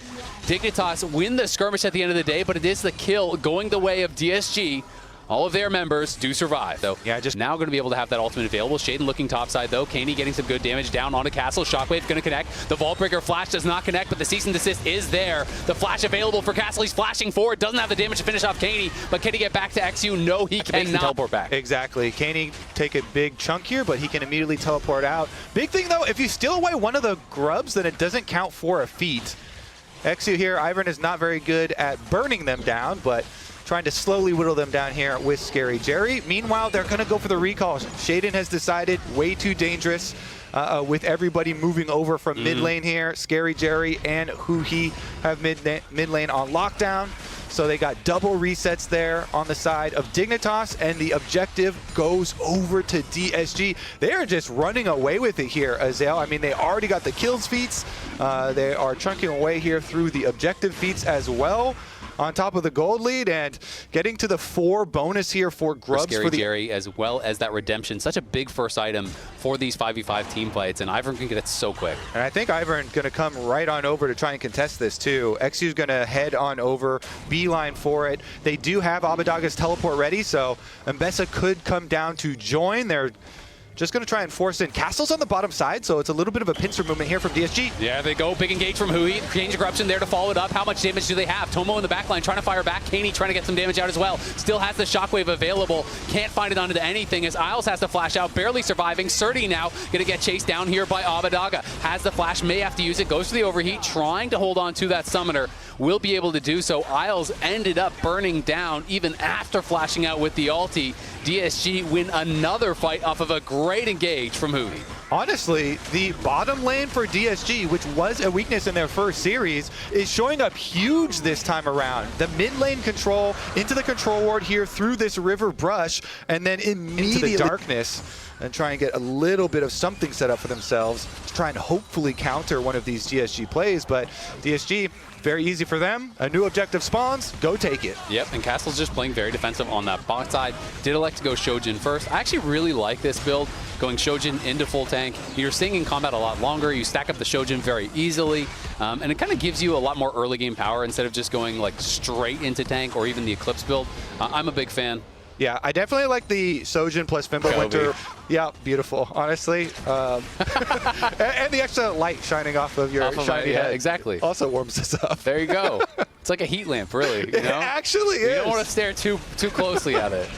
Dignitas win the skirmish at the end of the day, but it is the kill going the way of DSG. All of their members do survive, though. Yeah, just now going to be able to have that ultimate available. Shaden looking topside, though. Kaney getting some good damage down onto Castle. Shockwave going to connect. The Vault Breaker flash does not connect, but the cease and desist is there. The flash available for Castle. He's flashing forward. Doesn't have the damage to finish off Kaney, but can he get back to XU? No, he cannot. Teleport back. Exactly. Kaney take a big chunk here, but he can immediately teleport out. Big thing, though, if you steal away one of the grubs, then it doesn't count for a feat. XU here, Ivern is not very good at burning them down, but trying to slowly whittle them down here with Scary Jerry. Meanwhile, they're going to go for the recall. Shaden has decided way too dangerous with everybody moving over from mid lane here. Scary Jerry and Huhi have mid lane on lockdown. So they got double resets there on the side of Dignitas, and the objective goes over to DSG. They are just running away with it here, Azael. I mean, they already got the kills feats. They are chunking away here through the objective feats as well, on top of the gold lead, and getting to the 4 bonus here for grubs for Scary Jerry, as well as that redemption. Such a big first item for these 5v5 team fights, and Ivern can get it so quick. And I think Ivern going to come right on over to try and contest this too. XU's going to head on over, beeline for it. They do have Abbedagge's teleport ready, so Mbessa could come down to join. They're just going to try and force in. Castle's on the bottom side, so it's a little bit of a pincer movement here from DSG. Yeah, they go. Big engage from Hui. Change of corruption there to follow it up. How much damage do they have? Tomo in the back line trying to fire back. Kaney trying to get some damage out as well. Still has the shockwave available. Can't find it onto anything as Isles has to flash out. Barely surviving. Surdy now going to get chased down here by Abbedagge. Has the flash, may have to use it. Goes for the overheat, trying to hold on to that summoner. Will be able to do so. Isles ended up burning down even after flashing out with the ulti. DSG win another fight off of a great engage from Hui. Honestly, the bottom lane for DSG, which was a weakness in their first series, is showing up huge this time around. The mid lane control into the control ward here through this river brush, and then immediately into the darkness, and try and get a little bit of something set up for themselves to try and hopefully counter one of these DSG plays. But DSG, very easy for them. A new objective spawns, go take it. Yep, and Castle's just playing very defensive on that bot side. Did elect to go Shojin first. I actually really like this build, going Shojin into full tank. You're staying in combat a lot longer. You stack up the Shojin very easily, and it kind of gives you a lot more early game power instead of just going like straight into tank or even the Eclipse build. I'm a big fan. Yeah, I definitely like the Sojin plus Fimbo Winter. Yeah, beautiful, honestly. And the extra light shining off of your shiny head. Exactly. Also warms us up. There you go. It's like a heat lamp, really. You know? It actually is. You don't want to stare too closely at it.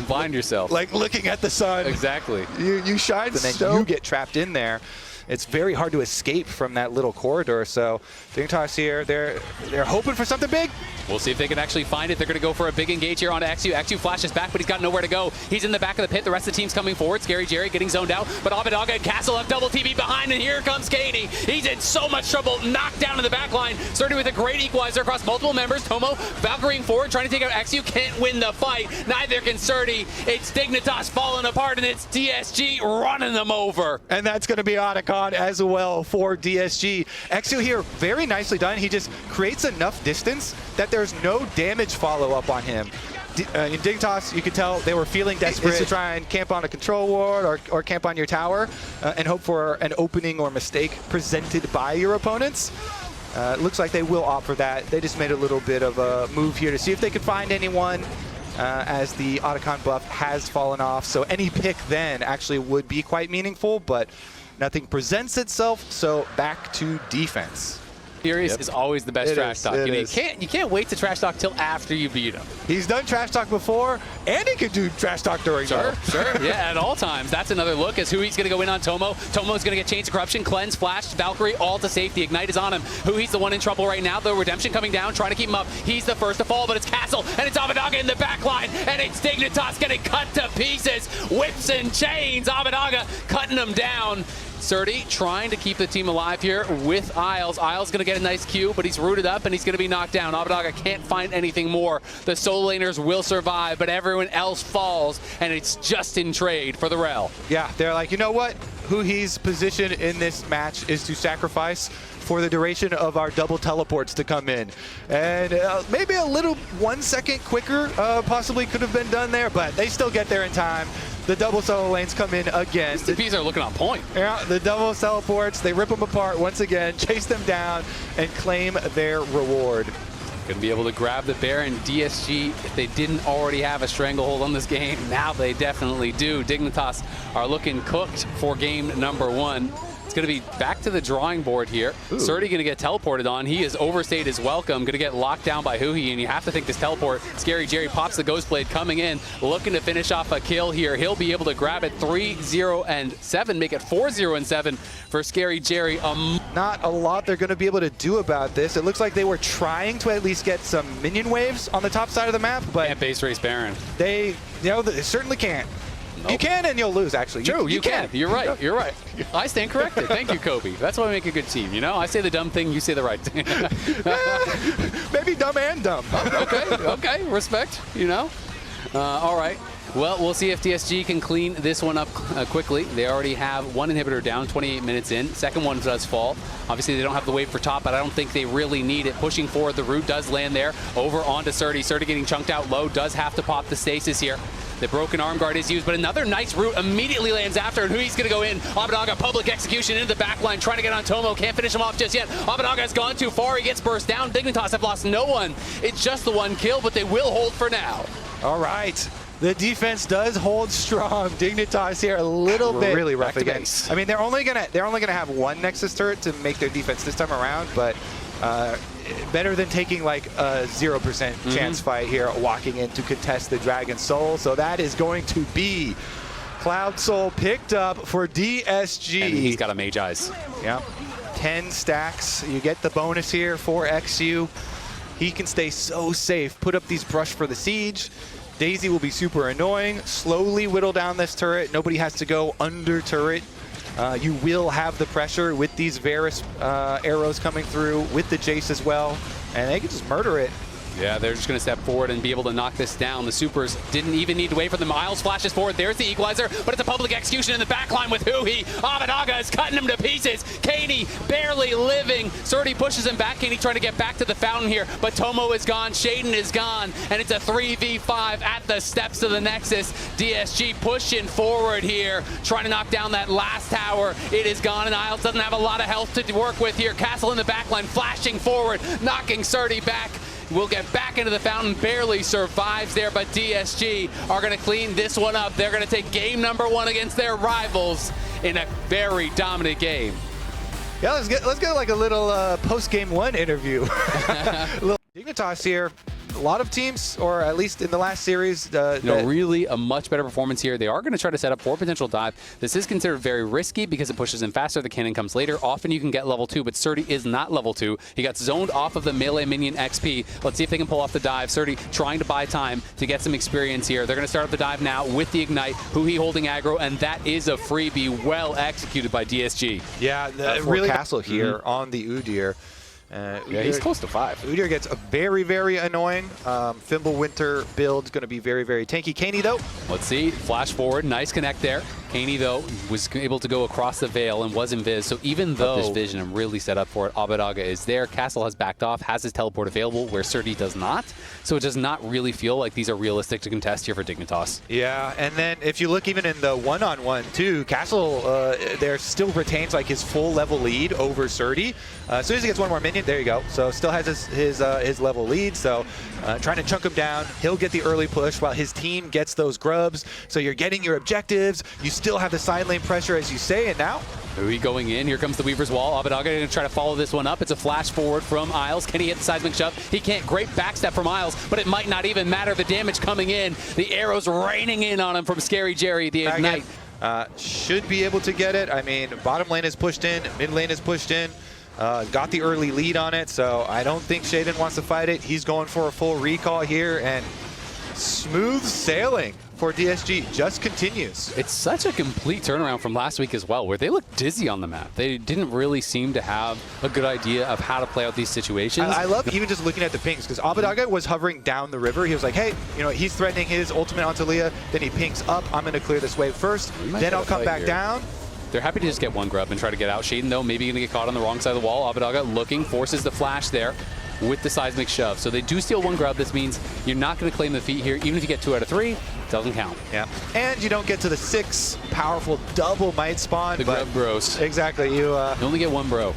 Blind yourself. Like looking at the sun. Exactly. You shine, and then you get trapped in there. It's very hard to escape from that little corridor. So Dignitas here, they're hoping for something big. We'll see if they can actually find it. They're going to go for a big engage here on XU. XU flashes back, but he's got nowhere to go. He's in the back of the pit. The rest of the team's coming forward. Scary Jerry getting zoned out, but Abbedagge and Castle have double TV behind, and here comes Kaney. He's in so much trouble, knocked down in the back line. Starting with a great equalizer across multiple members. Tomo Valkyrieing forward, trying to take out XU. Can't win the fight. Neither can Surdy. It's Dignitas falling apart, and it's DSG running them over. And that's going to be Otacon as well for DSG. XU here, very nicely done. He just creates enough distance that there's no damage follow-up on him. In Dignitas, you could tell they were feeling desperate to try and camp on a control ward or camp on your tower and hope for an opening or mistake presented by your opponents. Looks like they will opt for that. They just made a little bit of a move here to see if they could find anyone, as the Otacon buff has fallen off. So any pick then actually would be quite meaningful, but nothing presents itself, so back to defense. Furious is always the best trash talk. It You can't wait to trash talk till after you beat him. He's done trash talk before, and he could do trash talk during Sure. Yeah, at all times. That's another look as Hui's going to go in on Tomo. Tomo's going to get Chains of Corruption, Cleanse, Flash, Valkyrie, all to safety. Ignite is on him. Hui's the one in trouble right now. The Redemption coming down, trying to keep him up. He's the first to fall, but it's Castle, and it's Abadaga in the back line, and it's Dignitas getting cut to pieces. Whips and chains. Abadaga cutting him down. Surdy trying to keep the team alive here with Isles. Isles going to get a nice Q, but he's rooted up and he's going to be knocked down. Abadaga can't find anything more. The solo laners will survive, but everyone else falls, and it's just in trade for the Rel. Yeah, they're like, you know what? Hui's position in this match is to sacrifice for the duration of our double teleports to come in. And maybe a little 1 second quicker possibly could have been done there, but they still get there in time. The double solo lanes come in again. The TPs are looking on point. Yeah, the double teleports, they rip them apart once again, chase them down, and claim their reward. Going to be able to grab the Baron. DSG, if they didn't already have a stranglehold on this game, now they definitely do. Dignitas are looking cooked for game number 1. It's going to be back to the drawing board here. Surdy going to get teleported on. He has overstayed his welcome. Going to get locked down by Hui, and you have to think this teleport. Scary Jerry pops the Ghost Blade coming in, looking to finish off a kill here. He'll be able to grab it 3-0-7, make it 4-0-7 for Scary Jerry. Not a lot they're going to be able to do about this. It looks like they were trying to at least get some minion waves on the top side of the map, but Can't base race Baron. they certainly can't. Nope. You can and you'll lose, actually. True, you can. You're right. You're right. I stand corrected. Thank you, Kobe. That's why we make a good team, you know? I say the dumb thing, you say the right thing. Maybe dumb and dumb. Okay, respect, you know? All right. Well, we'll see if DSG can clean this one up quickly. They already have one inhibitor down, 28 minutes in. Second one does fall. Obviously, they don't have the wave for top, but I don't think they really need it. Pushing forward, the root does land there. Over onto Surdy. Surdy getting chunked out low, does have to pop the stasis here. The broken arm guard is used, but another nice root immediately lands after, and Hui's going to go in. Abadaga, public execution into the back line, trying to get on Tomo. Can't finish him off just yet. Abadaga has gone too far. He gets burst down. Dignitas have lost no one. It's just the one kill, but they will hold for now. All right. The defense does hold strong. Dignitas here a little bit really rough against. I mean, they're only gonna have one Nexus turret to make their defense this time around, but better than taking like a 0% chance fight here, walking in to contest the Dragon Soul. So that is going to be Cloud Soul picked up for DSG. And he's got a Mage Eyes. Yeah, 10 stacks. You get the bonus here for XU. He can stay so safe. Put up these Brush for the Siege. Daisy will be super annoying. Slowly whittle down this turret. Nobody has to go under turret. You will have the pressure with these Varus arrows coming through, with the Jace as well, and they can just murder it. Yeah, they're just going to step forward and be able to knock this down. The Supers didn't even need to wait for the Miles flashes forward. There's the equalizer, but it's a public execution in the back line with Hui. Abadaga is cutting him to pieces. Kaney barely living. Surdy pushes him back. Kaney trying to get back to the fountain here, but Tomo is gone. Shaden is gone, and it's a 3v5 at the steps of the Nexus. DSG pushing forward here, trying to knock down that last tower. It is gone, and Isles doesn't have a lot of health to work with here. Castle in the back line, flashing forward, knocking Surdy back. Will get back into the fountain, barely survives there, but DSG are going to clean this one up. They're going to take game number 1 against their rivals in a very dominant game. Yeah, let's get like a little post-game 1 interview. Little Dignitas here. A lot of teams, or at least in the last series, really a much better performance here. They are going to try to set up for a potential dive. This is considered very risky because it pushes in faster. The cannon comes later. Often you can get level 2, but Surdy is not level 2. He got zoned off of the melee minion XP. Let's see if they can pull off the dive. Surdy trying to buy time to get some experience here. They're going to start up the dive now with the Ignite. Hui holding aggro, and that is a freebie well executed by DSG. Yeah, really Castle here on the Udyr. Yeah, he's close to 5. Udyr gets a very, very annoying. Fimbulwinter build is going to be very, very tanky. Kaney, though. Let's see. Flash forward. Nice connect there. Kaney, though, was able to go across the veil and was invis. So even though this vision and really set up for it, Abadaga is there. Castle has backed off, has his teleport available, where Surdy does not. So it does not really feel like these are realistic to contest here for Dignitas. Yeah, and then if you look even in the one-on-one too, Castle there still retains like his full level lead over Surdy. As soon as he gets one more minion, there you go. So still has his level lead. So trying to chunk him down, he'll get the early push while his team gets those grubs. So you're getting your objectives. You still have the side lane pressure, as you say, and now Hui going in. Here comes the Weaver's Wall. Abadaga going to try to follow this one up. It's a flash forward from Isles. Can he hit the seismic shove? He can't. Great backstep from Isles, but it might not even matter. The damage coming in. The arrows raining in on him from Scary Jerry. The Ignite. Should be able to get it. I mean, bottom lane is pushed in, mid lane is pushed in. Got the early lead on it, so I don't think Shaden wants to fight it. He's going for a full recall here, and smooth sailing for DSG just continues. It's such a complete turnaround from last week as well, where they looked dizzy on the map. They didn't really seem to have a good idea of how to play out these situations. I love even just looking at the pings, because Abadaga was hovering down the river. He was like, hey, you know, he's threatening his ultimate onto Leah, then he pings up. I'm going to clear this wave first, then I'll come back down. They're happy to just get one grub and try to get out. Shaden, though, maybe going to get caught on the wrong side of the wall. Abadaga looking, forces the flash there with the seismic shove. So they do steal one grub. This means you're not going to claim the feat here. Even if you get 2 out of 3, it doesn't count. Yeah, and you don't get to the 6 powerful double might spawn. The grub bros. Exactly. You only get one bro.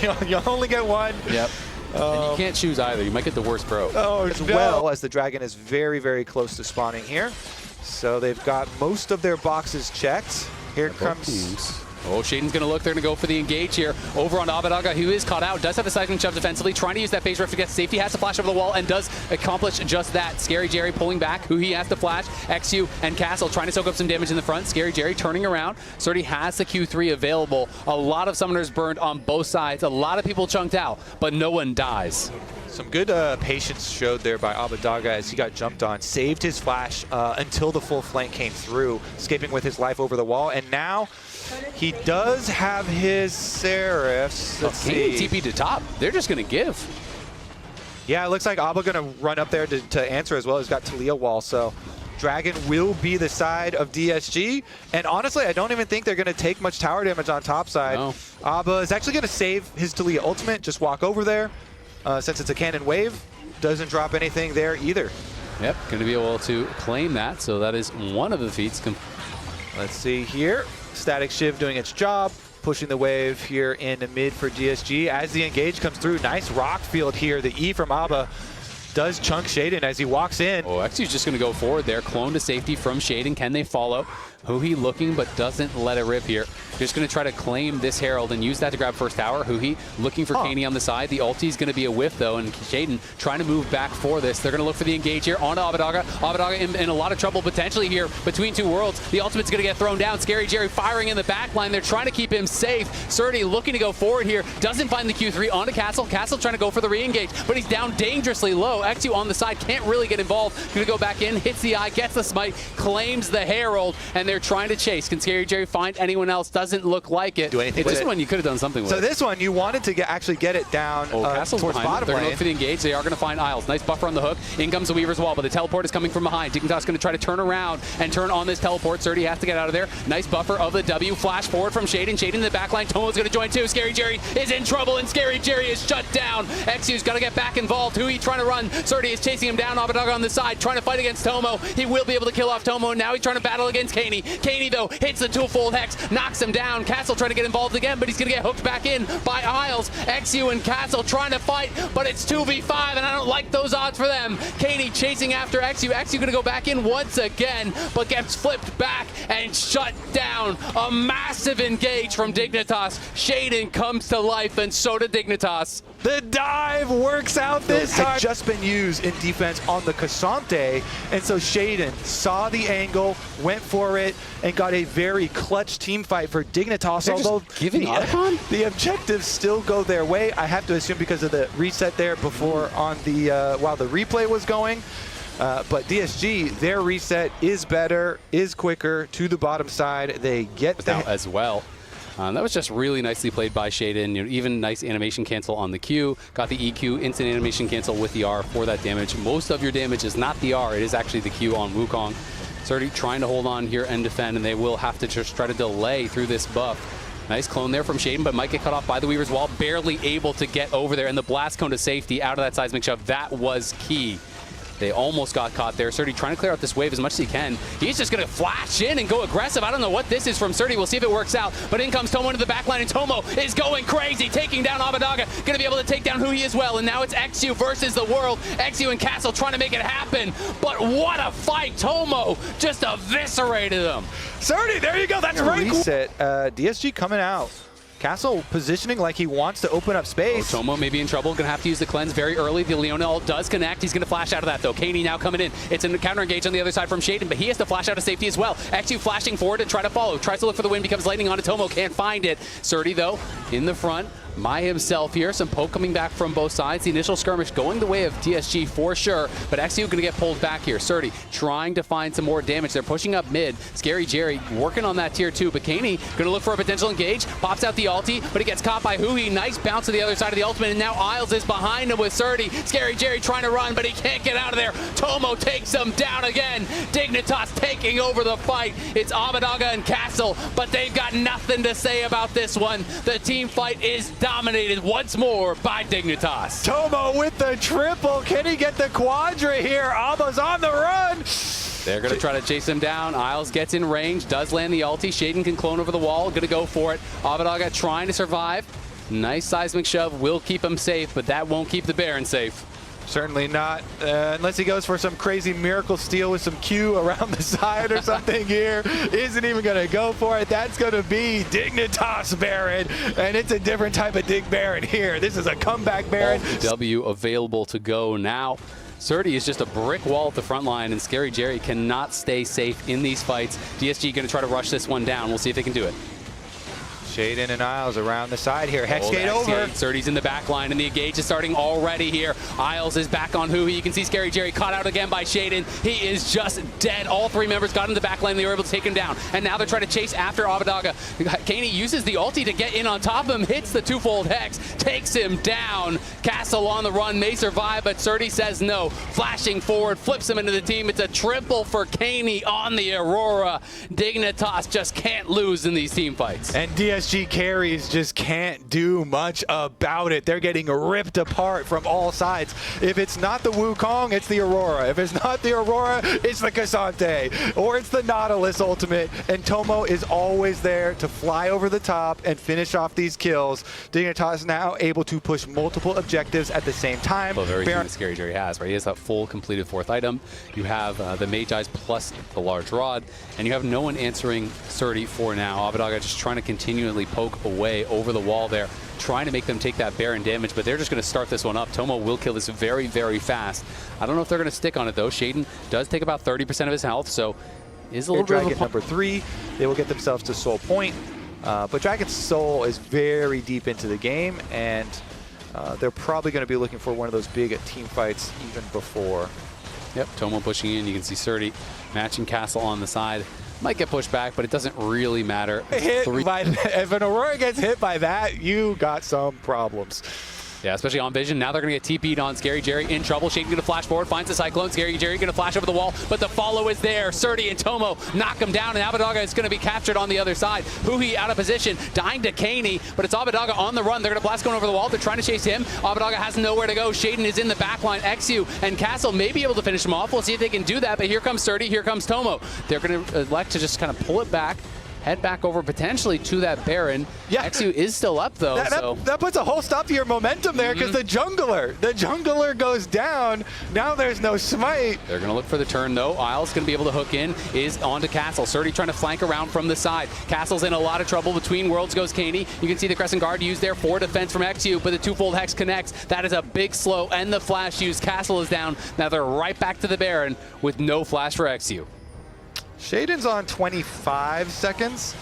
you only get one. Yep. And you can't choose either. You might get the worst bro. Oh, as well as the dragon is very, very close to spawning here. So they've got most of their boxes checked. Here comes... Oh, Shaden's going to look. They're going to go for the engage here. Over on Abadaga, who is caught out. Does have a seismic shove defensively. Trying to use that phase rift to get safety. Has to flash over the wall and does accomplish just that. Scary Jerry pulling back. Who he has to flash. XU and Castle trying to soak up some damage in the front. Scary Jerry turning around. Surdy has the Q3 available. A lot of summoners burned on both sides. A lot of people chunked out, but no one dies. Some good patience showed there by Abadaga as he got jumped on. Saved his flash until the full flank came through, escaping with his life over the wall. And now he does have his Seraphs. Let's see. TP to top. They're just going to give. Yeah, it looks like Abba going to run up there to answer as well. He's got Talia wall, so Dragon will be the side of DSG. And honestly, I don't even think they're going to take much tower damage on top side. No. Abba is actually going to save his Talia ultimate, just walk over there. Since it's a cannon wave, doesn't drop anything there either. Yep, going to be able to claim that. So that is one of the feats. Let's see here. Static Shiv doing its job, pushing the wave here in the mid for DSG. As the engage comes through, nice rock field here. The E from Abba does chunk Shaden as he walks in. Oh, XU's just going to go forward there. Clone to safety from Shaden. Can they follow? Huhi looking, but doesn't let it rip here. Just going to try to claim this Herald and use that to grab first tower. Huhi looking for Kaney on the side. The ulti is going to be a whiff, though, and Shaden trying to move back for this. They're going to look for the engage here onto Abadaga. Abadaga in a lot of trouble potentially here between two worlds. The ultimate's going to get thrown down. Scary Jerry firing in the back line. They're trying to keep him safe. Surdy looking to go forward here. Doesn't find the Q3 onto Castle. Castle trying to go for the re-engage, but he's down dangerously low. XU on the side can't really get involved. Going to go back in, hits the eye, gets the smite, claims the Herald, and they're trying to chase. Can Scary Jerry find anyone else? Doesn't look like it. Do anything with this it. one you could have done something with. So this one you wanted to actually get it down Castle's towards behind bottom them. They're going to lane. look for the engage. They are going to find Isles. Nice buffer on the hook. In comes the Weaver's Wall, but the teleport is coming from behind. Dignitas going to try to turn around and turn on this teleport. Surdy has to get out of there. Nice buffer of the W. Flash forward from Shaden. Shaden in the back line. Tomo's going to join too. Scary Jerry is in trouble, and Scary Jerry is shut down. XU's got to get back involved. Hui trying to run. Surdy is chasing him down. Abadaga on the side, trying to fight against Tomo. He will be able to kill off Tomo, and now he's trying to battle against Kaney. Kaney, though, hits the twofold hex, knocks him down. Castle trying to get involved again, but he's going to get hooked back in by Isles. XU and Castle trying to fight, but it's 2v5, and I don't like those odds for them. Kaney chasing after XU. XU going to go back in once again, but gets flipped back and shut down. A massive engage from Dignitas. Shaden comes to life, and so did Dignitas. The dive works out this time. Had just been used in defense on the Cassante, and so Shaden saw the angle, went for it, and got a very clutch team fight for Dignitas. They're although just giving up on? The objectives still go their way. I have to assume because of the reset there before on the while the replay was going. But DSG, their reset is better, is quicker to the bottom side. They get that as well. That was just really nicely played by Shaden. You know, even nice animation cancel on the Q. Got the EQ, instant animation cancel with the R for that damage. Most of your damage is not the R, it is actually the Q on Wukong. Surdy trying to hold on here and defend, and they will have to just try to delay through this buff. Nice clone there from Shaden, but might get cut off by the Weaver's Wall. Barely able to get over there, and the blast cone to safety out of that seismic shove. That was key. They almost got caught there. Surdy trying to clear out this wave as much as he can. He's just going to flash in and go aggressive. I don't know what this is from Surdy. We'll see if it works out. But in comes Tomo into the backline, and Tomo is going crazy, taking down Abadaga. Going to be able to take down Hui as well. And now it's XU versus the world. XU and Castle trying to make it happen. But what a fight. Tomo just eviscerated them. Surdy, there you go. That's right. Reset. DSG coming out. Castle positioning like he wants to open up space. Oh, Tomo may be in trouble. Going to have to use the cleanse very early. The Leona ult does connect. He's going to flash out of that, though. Katie now coming in. It's a counter engage on the other side from Shaden, but he has to flash out of safety as well. XU flashing forward to try to follow. Tries to look for the win, becomes lightning onto Tomo. Can't find it. Surdy, though, in the front. Mai himself here. Some poke coming back from both sides. The initial skirmish going the way of DSG for sure, but XU going to get pulled back here. Surdy trying to find some more damage. They're pushing up mid. Scary Jerry working on that tier 2, but Kaney going to look for a potential engage. Pops out the ulti, but he gets caught by Hui. Nice bounce to the other side of the ultimate, and now Isles is behind him with Surdy. Scary Jerry trying to run, but he can't get out of there. Tomo takes him down again. Dignitas taking over the fight. It's Abadaga and Castle, but they've got nothing to say about this one. The team fight is dominated once more by Dignitas. Tomo with the triple. Can he get the quadra here? Abba's on the run. They're going to try to chase him down. Isles gets in range, does land the ulti. Shaden can clone over the wall, going to go for it. Abadaga trying to survive. Nice seismic shove, will keep him safe, but that won't keep the Baron safe. Certainly not, unless he goes for some crazy miracle steal with some Q around the side or something here. Isn't even going to go for it. That's going to be Dignitas Baron, and it's a different type of Dig Baron here. This is a comeback Baron. W available to go now. Surdy is just a brick wall at the front line, and Scary Jerry cannot stay safe in these fights. DSG going to try to rush this one down. We'll see if they can do it. Shaden and Isles around the side here. Hexgate over. Surdy's in the back line, and the engage is starting already here. Isles is back on Hui. You can see Scary Jerry caught out again by Shaden. He is just dead. All three members got in the back line. They were able to take him down. And now they're trying to chase after Abadaga. Kaney uses the ulti to get in on top of him, hits the twofold hex, takes him down. Castle on the run, may survive, but Surdy says no. Flashing forward, flips him into the team. It's a triple for Kaney on the Aurora. Dignitas just can't lose in these team fights. And DSG carries just can't do much about it. They're getting ripped apart from all sides. If it's not the Wukong, it's the Aurora. If it's not the Aurora, it's the Cassante, or it's the Nautilus ultimate. And Tomo is always there to fly over the top and finish off these kills. Dignitas now able to push multiple objectives at the same time. Well, very that Scary Jerry has, right? He has that full completed 4th item. You have the Mage Eyes plus the large rod, and you have no one answering Surdy for now. Abadaga just trying to continually poke away over the wall there, trying to make them take that Baron damage, but they're just going to start this one up. Tomo will kill this very, very fast. I don't know if they're going to stick on it, though. Shaden does take about 30% of his health, so is a little bit of a number 3. They will get themselves to Soul Point, but Dragon's Soul is very deep into the game, and they're probably going to be looking for one of those big team fights even before. Yep, Tomo pushing in. You can see Surdy matching Castle on the side. Might get pushed back, but it doesn't really matter. If an Aurora gets hit by that, you got some problems. Yeah, especially on Vision. Now they're going to get TP'd on Scary Jerry. In trouble. Shaden going to flash forward, finds the Cyclone. Scary Jerry going to flash over the wall, but the follow is there. Surdy and Tomo knock him down, and Abadaga is going to be captured on the other side. Hui out of position, dying to Kaney, but it's Abadaga on the run. They're going to blast going over the wall. They're trying to chase him. Abadaga has nowhere to go. Shaden is in the back line. XU and Castle may be able to finish him off. We'll see if they can do that, but here comes Surdy. Here comes Tomo. They're going to elect to just kind of pull it back, head back over potentially to that Baron. Yeah. XU is still up, though. That puts a whole stop to your momentum there, because the jungler goes down. Now there's no smite. They're going to look for the turn, though. Isles going to be able to hook in, is onto Castle. Surdy trying to flank around from the side. Castle's in a lot of trouble. Between worlds goes Kaney. You can see the Crescent Guard used there for defense from XU, but the twofold hex connects. That is a big slow, and the flash used. Castle is down. Now they're right back to the Baron with no flash for XU. Shaden's on 25 seconds.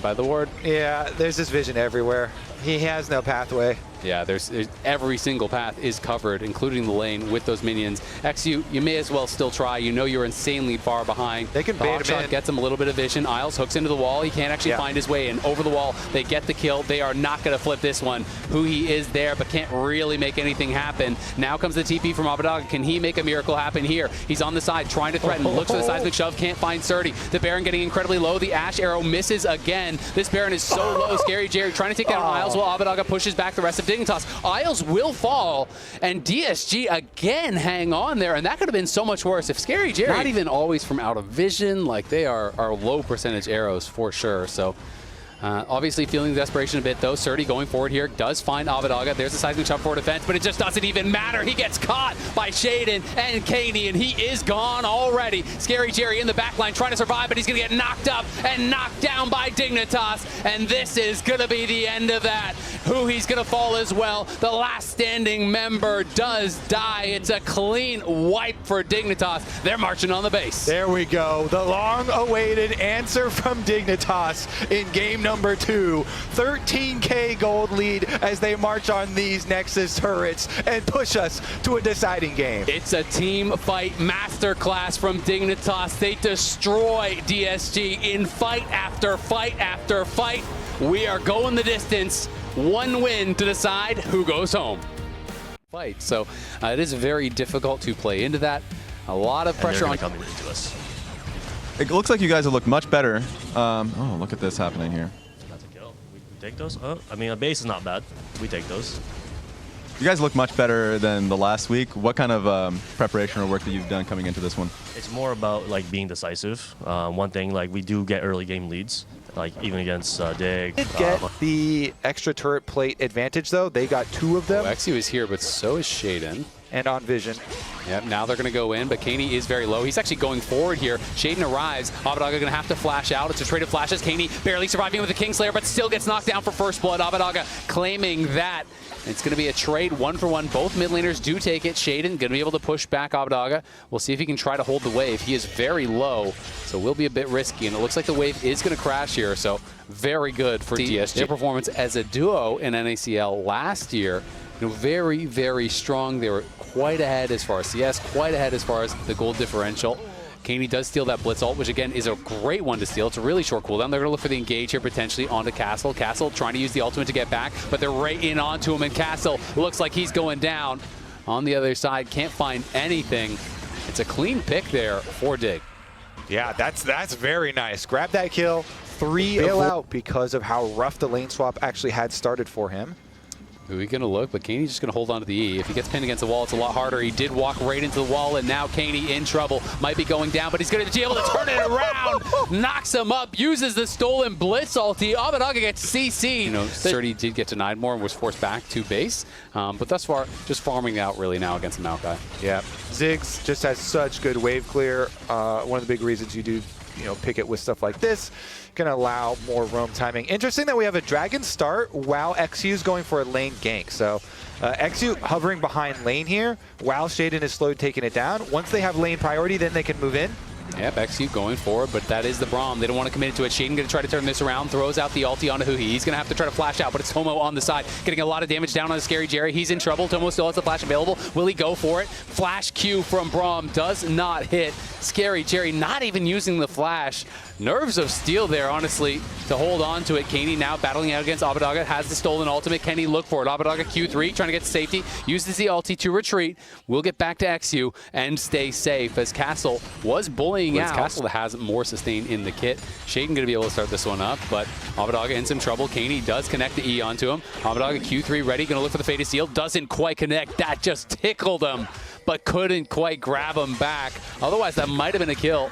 By the ward. Yeah, there's this Vision everywhere. He has no pathway. Yeah, there's every single path is covered, including the lane with those minions. XU, you may as well still try. You know you're insanely far behind. They can the bait him shot in. Gets him a little bit of vision. Isles hooks into the wall. He can't actually find his way in. Over the wall, they get the kill. They are not going to flip this one. Huhi is there, but can't really make anything happen. Now comes the TP from Abadaga. Can he make a miracle happen here? He's on the side, trying to threaten. Looks for the seismic shove, can't find Surdy. The Baron getting incredibly low. The Ash arrow misses again. This Baron is so low. Scary Jerry trying to take down Isles while Abadaga pushes back the rest of Dignitas. Isles will fall, and DSG again hang on there, and that could have been so much worse if Scary Jerry... Not even always from out of vision, like they are low percentage arrows for sure, so... obviously feeling the desperation a bit though. Surdy going forward here does find Abadaga. There's a seismic shot for defense, but it just doesn't even matter. He gets caught by Shaden and Kaney, and he is gone already. Scary Jerry in the back line trying to survive, but he's going to get knocked up and knocked down by Dignitas, and this is going to be the end of that. He's going to fall as well. The last standing member does die. It's a clean wipe for Dignitas. They're marching on the base. There we go. The long-awaited answer from Dignitas in game number 2. 13K gold lead as they march on these Nexus turrets and push us to a deciding game. It's a team fight masterclass from Dignitas. They destroy DSG in fight after fight after fight. We are going the distance. One win to decide who goes home. Fight. So it is very difficult to play into that. A lot of pressure on coming into us. It looks like you guys have looked much better. Oh, look at this happening here. That's a kill. We take those. Oh, I mean, a base is not bad. We take those. You guys look much better than the last week. What kind of preparation or work that you've done coming into this one? It's more about like being decisive. One thing, like we do get early game leads, like even against Dig. Did get the extra turret plate advantage though. They got 2 of them. Exu is here, but so is Shaden. And on vision. Yep, now they're going to go in, but Kaney is very low. He's actually going forward here. Shaden arrives. Abadaga going to have to flash out. It's a trade of flashes. Kaney barely surviving with the Kingslayer, but still gets knocked down for first blood. Abadaga claiming that. It's going to be a trade 1-for-1. Both mid laners do take it. Shaden going to be able to push back Abadaga. We'll see if he can try to hold the wave. He is very low, so will be a bit risky, and it looks like the wave is going to crash here, so very good for DSG. Their performance as a duo in NACL last year, very, very strong. They were quite ahead as far as CS, quite ahead as far as the gold differential. Kaney does steal that Blitz ult, which again is a great one to steal. It's a really short cooldown. They're going to look for the engage here potentially onto Castle. Castle trying to use the ultimate to get back, but they're right in onto him, and Castle looks like he's going down. On the other side, can't find anything. It's a clean pick there for Dig. Yeah, that's very nice. Grab that kill. 3 bail out because of how rough the lane swap actually had started for him. Who he going to look, but Kaney's just going to hold on to the E. If he gets pinned against the wall, it's a lot harder. He did walk right into the wall, and now Kaney in trouble. Might be going down, but he's going to be able to turn it around. Knocks him up, uses the stolen Blitz ulti. Abadaga gets CC. You know, Surdy did get denied more and was forced back to base. But thus far, just farming out really now against the Maokai. Yeah, Ziggs just has such good wave clear. One of the big reasons you do, pick it with stuff like this, can allow more roam timing. Interesting that we have a dragon start while XU is going for a lane gank. So XU hovering behind lane here while Shaden is slowed taking it down. Once they have lane priority, then they can move in. Yep, XU going forward, but that is the Braum. They don't want to commit to it. Shaden going to try to turn this around, throws out the ulti onto Huhi. He's going to have to try to flash out, but it's Tomo on the side, getting a lot of damage down on the Scary Jerry. He's in trouble. Tomo still has the flash available. Will he go for it? Flash Q from Braum does not hit. Scary Jerry not even using the flash. Nerves of steel there, honestly, to hold on to it. Kaney now battling out against Abadaga, has the stolen ultimate. Can he look for it? Abadaga Q3, trying to get to safety, uses the ulti to retreat. We'll get back to XU and stay safe as Castle was bullying out. Castle that has more sustain in the kit. Shaden going to be able to start this one up, but Abadaga in some trouble. Kaney does connect the E onto him. Abadaga Q3 ready, going to look for the Fated Seal. Doesn't quite connect. That just tickled him, but couldn't quite grab him back. Otherwise, that might have been a kill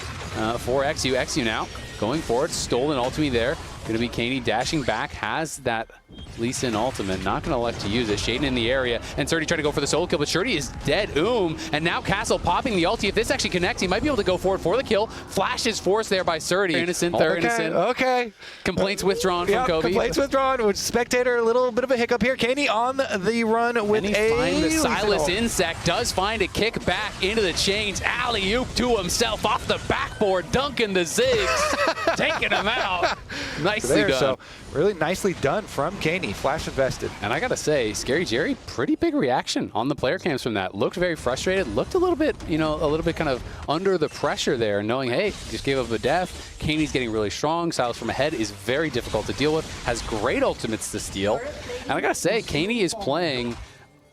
for XU. XU now going forward, stolen ultimate there. Going to be Kaney dashing back, has that Lee Sin ultimate, not going to elect to use it. Shaden in the area, and Surdy trying to go for the solo kill, but Surdy is dead. And now Castle popping the ulti. If this actually connects, he might be able to go forward for the kill. Flash is forced there by Surdy. Innocent, they're innocent. Okay. Complaints withdrawn from Kobe. Complaints withdrawn. With Spectator, a little bit of a hiccup here. Kaney on the run with the Silas Insect, does find a kick back into the chains. Alley-oop to himself off the backboard, dunking the Ziggs, taking him out. Nicely done. So really nicely done from Kaney, flash invested. And I gotta say, Scary Jerry, pretty big reaction on the player cams from that. Looked very frustrated, looked a little bit, you know, a little bit kind of under the pressure there, knowing, hey, just gave up a death. Kaney's getting really strong. Silas from ahead is very difficult to deal with, has great ultimates to steal. And I gotta say, Kaney is playing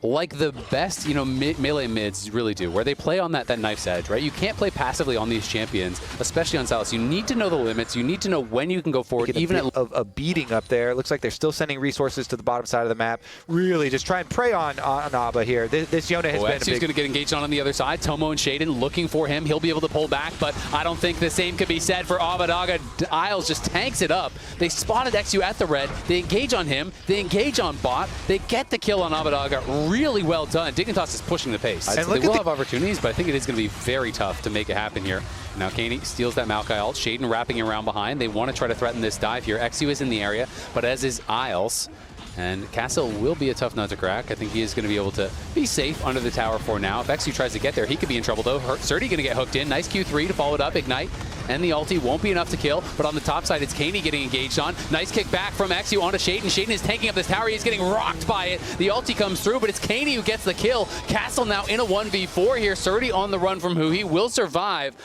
like the best, you know, melee mids really do, where they play on that knife's edge, right? You can't play passively on these champions, especially on Silas. You need to know the limits. You need to know when you can go forward, even at a beating up there. It looks like they're still sending resources to the bottom side of the map. Really just try and prey on Abba here. This Yona has been Xyu's going to get engaged on the other side. Tomo and Shaden looking for him. He'll be able to pull back, but I don't think the same could be said for Abadaga. Isles just tanks it up. They spotted Xyu at the red. They engage on him. They engage on bot. They get the kill on Abadaga. Really well done. Dignitas is pushing the pace. They will have opportunities, but I think it is going to be very tough to make it happen here. Now Kaney steals that Maokai ult. Shaden wrapping around behind. They want to try to threaten this dive here. Xyu is in the area, but as is Isles. And Castle will be a tough nut to crack. I think he is going to be able to be safe under the tower for now. If Xyu tries to get there, he could be in trouble though. Surdy going to get hooked in. Nice Q3 to follow it up. Ignite. And the ulti won't be enough to kill. But on the top side, it's Kaney getting engaged on. Nice kick back from Xyu onto Shaden. Shaden is tanking up this tower. He's getting rocked by it. The ulti comes through, but it's Kaney who gets the kill. Castle now in a 1v4 here. Surdy on the run from Huhi will survive.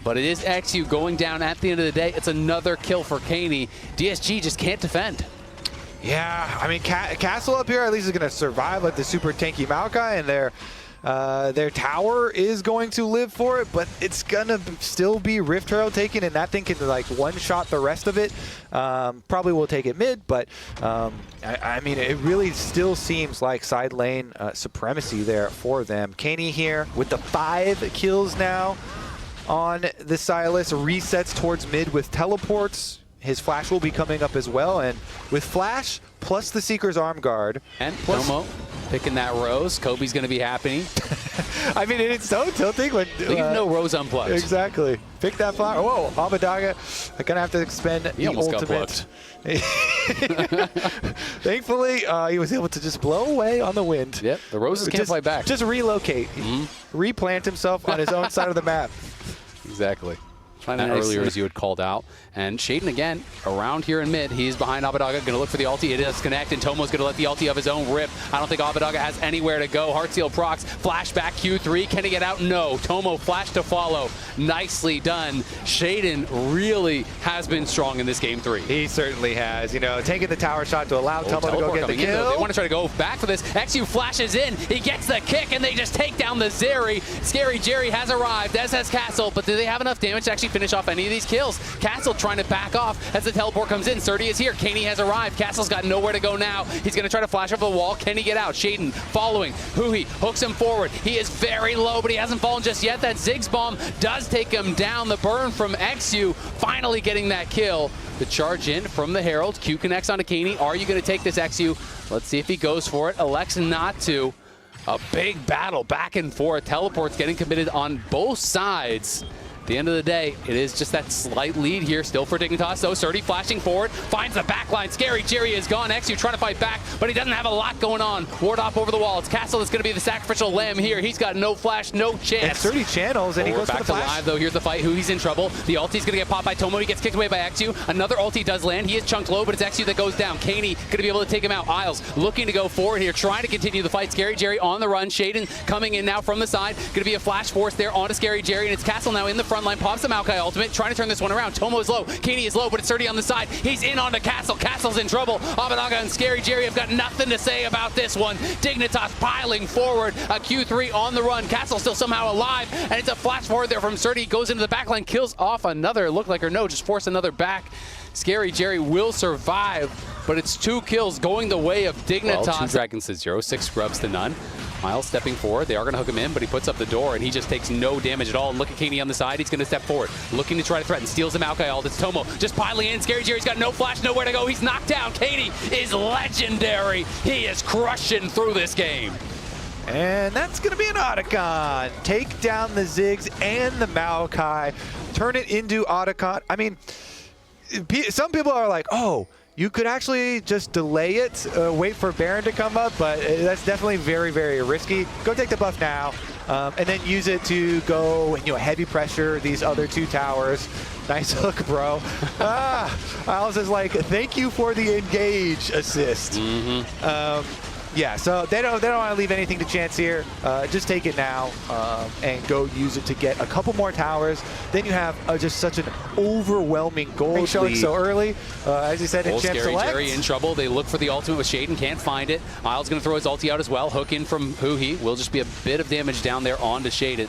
But it is Xyu going down at the end of the day. It's another kill for Kaney. DSG just can't defend. Yeah, I mean, Castle up here at least is going to survive like the super tanky Maokai, and their tower is going to live for it, but it's going to still be Rift Herald taken, and that thing can like one-shot the rest of it. Probably will take it mid, but I mean, it really still seems like side lane supremacy there for them. Kaney here with the 5 kills now on the Silas, resets towards mid with teleports. His flash will be coming up as well, and with flash plus the Seeker's arm guard. And Tomo picking that Rose. Kobe's going to be happy. I mean, it's so tilting when... Leave no Rose unplugged. Exactly. Pick that flower. Whoa, Abadaga, I'm going to have to expend the ultimate. Thankfully, he was able to just blow away on the wind. Yep, the Roses can't fight back. Just relocate. Replant himself on his own side of the map. Exactly. Earlier, as you had called out. And Shaden again around here in mid. He's behind Abadaga, going to look for the ulti. It does connect, and Tomo's going to let the ulti of his own rip. I don't think Abadaga has anywhere to go. Heartseal procs, flashback Q3. Can he get out? No. Tomo flash to follow. Nicely done. Shaden really has been strong in this game 3. He certainly has. You know, taking the tower shot to allow Tomo to go get the kill. They want to try to go back for this. Xyu flashes in. He gets the kick, and they just take down the Zeri. Scary Jerry has arrived, as has Castle, but do they have enough damage to actually finish off any of these kills? Castle trying to back off as the teleport comes in. Surdy is here. Kaney has arrived. Castle's got nowhere to go now. He's going to try to flash over the wall. Can he get out? Shaden following. Huhi hooks him forward. He is very low, but he hasn't fallen just yet. That Ziggs bomb does take him down. The burn from Xyu finally getting that kill. The charge in from the Herald. Q connects onto Kaney. Are you going to take this, Xyu? Let's see if he goes for it. Elects not to. A big battle back and forth. Teleports getting committed on both sides. At the end of the day, it is just that slight lead here still for Dignitas, though. Surdy flashing forward, finds the backline. Scary Jerry is gone. Xyu trying to fight back, but he doesn't have a lot going on. Ward off over the wall. It's Castle that's going to be the sacrificial lamb here. He's got no flash, no chance. And Surdy channels, and he goes back for the flash. to live, though. Here's the fight. He's in trouble. The ulti's going to get popped by Tomo. He gets kicked away by Xyu. Another ulti does land. He is chunked low, but it's Xyu that goes down. Kaney going to be able to take him out. Isles looking to go forward here, trying to continue the fight. Scary Jerry on the run. Shaden coming in now from the side. Going to be a flash force there onto Scary Jerry, and it's Castle now in the front line. Pops the Maokai ultimate, trying to turn this one around. Tomo is low. Kaney is low, but it's Surdy on the side. He's in onto Castle. Castle's in trouble. Abadaga and Scary Jerry have got nothing to say about this one. Dignitas piling forward. A Q3 on the run. Castle still somehow alive, and it's a flash forward there from Surdy. Goes into the backline, kills off another. Look like or no, just force another back. Scary Jerry will survive, but it's 2 kills going the way of Dignitas. Well, 2 Dragons to 0, 6 Scrubs to none. Miles stepping forward. They are going to hook him in, but he puts up the door, and he just takes no damage at all. And look at Kaney on the side. He's going to step forward, looking to try to threaten. Steals the Maokai ult. It's Tomo just piling in. Scary Jerry's got no flash, nowhere to go. He's knocked down. Kaney is legendary. He is crushing through this game. And that's going to be an Otacon. Take down the Ziggs and the Maokai. Turn it into Otacon. I mean, some people are like, oh, you could actually just delay it, wait for Baron to come up, but that's definitely very, very risky. Go take the buff now. and then use it to go, heavy pressure these other 2 towers. Nice hook, bro. Isles is like, thank you for the engage assist. Yeah, so they don't want to leave anything to chance here. Just take it now and go use it to get a couple more towers. Then you have just such an overwhelming gold showing so early. As you said, in champ Scary select. Jerry in trouble. They look for the ultimate with Shaden, can't find it. Isles going to throw his ulti out as well. Hook in from Huhi. Will just be a bit of damage down there onto Shaden.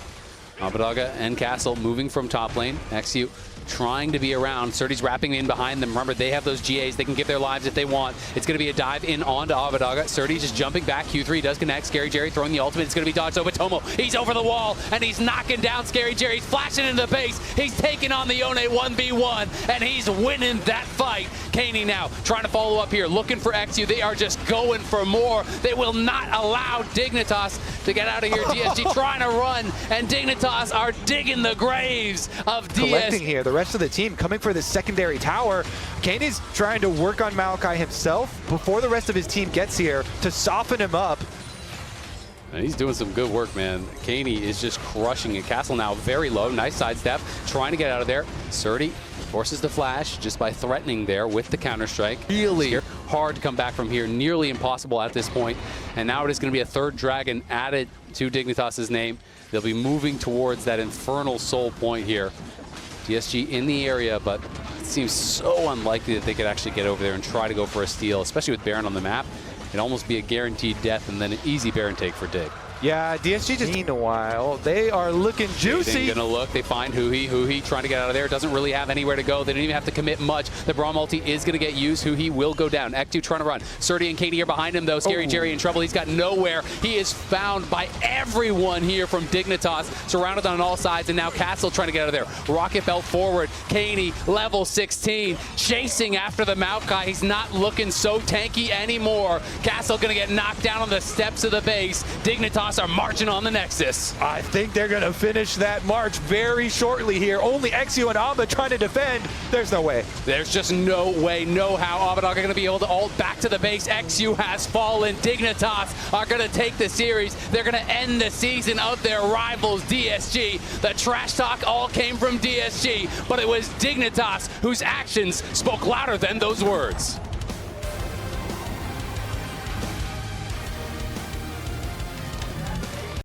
Abadaga and Castle moving from top lane. XU trying to be around. Surdy's wrapping in behind them. Remember, they have those GAs. They can give their lives if they want. It's going to be a dive in onto Abadaga. Surdy just jumping back. Q3 does connect. Scary Jerry throwing the ultimate. It's going to be dodged over Tomo. He's over the wall, and he's knocking down Scary Jerry. He's flashing into the base. He's taking on the Yone 1v1, and he's winning that fight. Kaney now trying to follow up here, looking for XU. They are just going for more. They will not allow Dignitas to get out of here. DSG trying to run, and Dignitas are digging the graves of Collecting DS. here, the rest of the team coming for the secondary tower. Kaney's trying to work on Maokai himself before the rest of his team gets here to soften him up. And he's doing some good work, man. Kaney is just crushing it. Castle now very low. Nice sidestep. Trying to get out of there. Surdy forces the flash just by threatening there with the counter-strike. Really hard to come back from here. Nearly impossible at this point. And now it is going to be a third dragon added to Dignitas' name. They'll be moving towards that infernal soul point here. DSG in the area, but it seems so unlikely that they could actually get over there and try to go for a steal, especially with Baron on the map. It'd almost be a guaranteed death and then an easy Baron take for Dig. Yeah, DSG just in a while. They are looking juicy. Gonna look. They find Huhi. Huhi trying to get out of there. Doesn't really have anywhere to go. They don't even have to commit much. The Braum ulti is gonna get used. Huhi will go down. Ektu trying to run. Surdy and Katie are behind him though. Scary Jerry in trouble. He's got nowhere. He is found by everyone here from Dignitas. Surrounded on all sides, and now Castle trying to get out of there. Rocket belt forward. Kaney level 16, chasing after the Maokai. He's not looking so tanky anymore. Castle gonna get knocked down on the steps of the base. Dignitas are marching on the Nexus. I think they're going to finish that march very shortly here. Only XU and Aba trying to defend. There's no way. There's just no way, no how Abadaga are going to be able to ult back to the base. XU has fallen. Dignitas are going to take the series. They're going to end the season of their rivals, DSG. The trash talk all came from DSG, but it was Dignitas whose actions spoke louder than those words.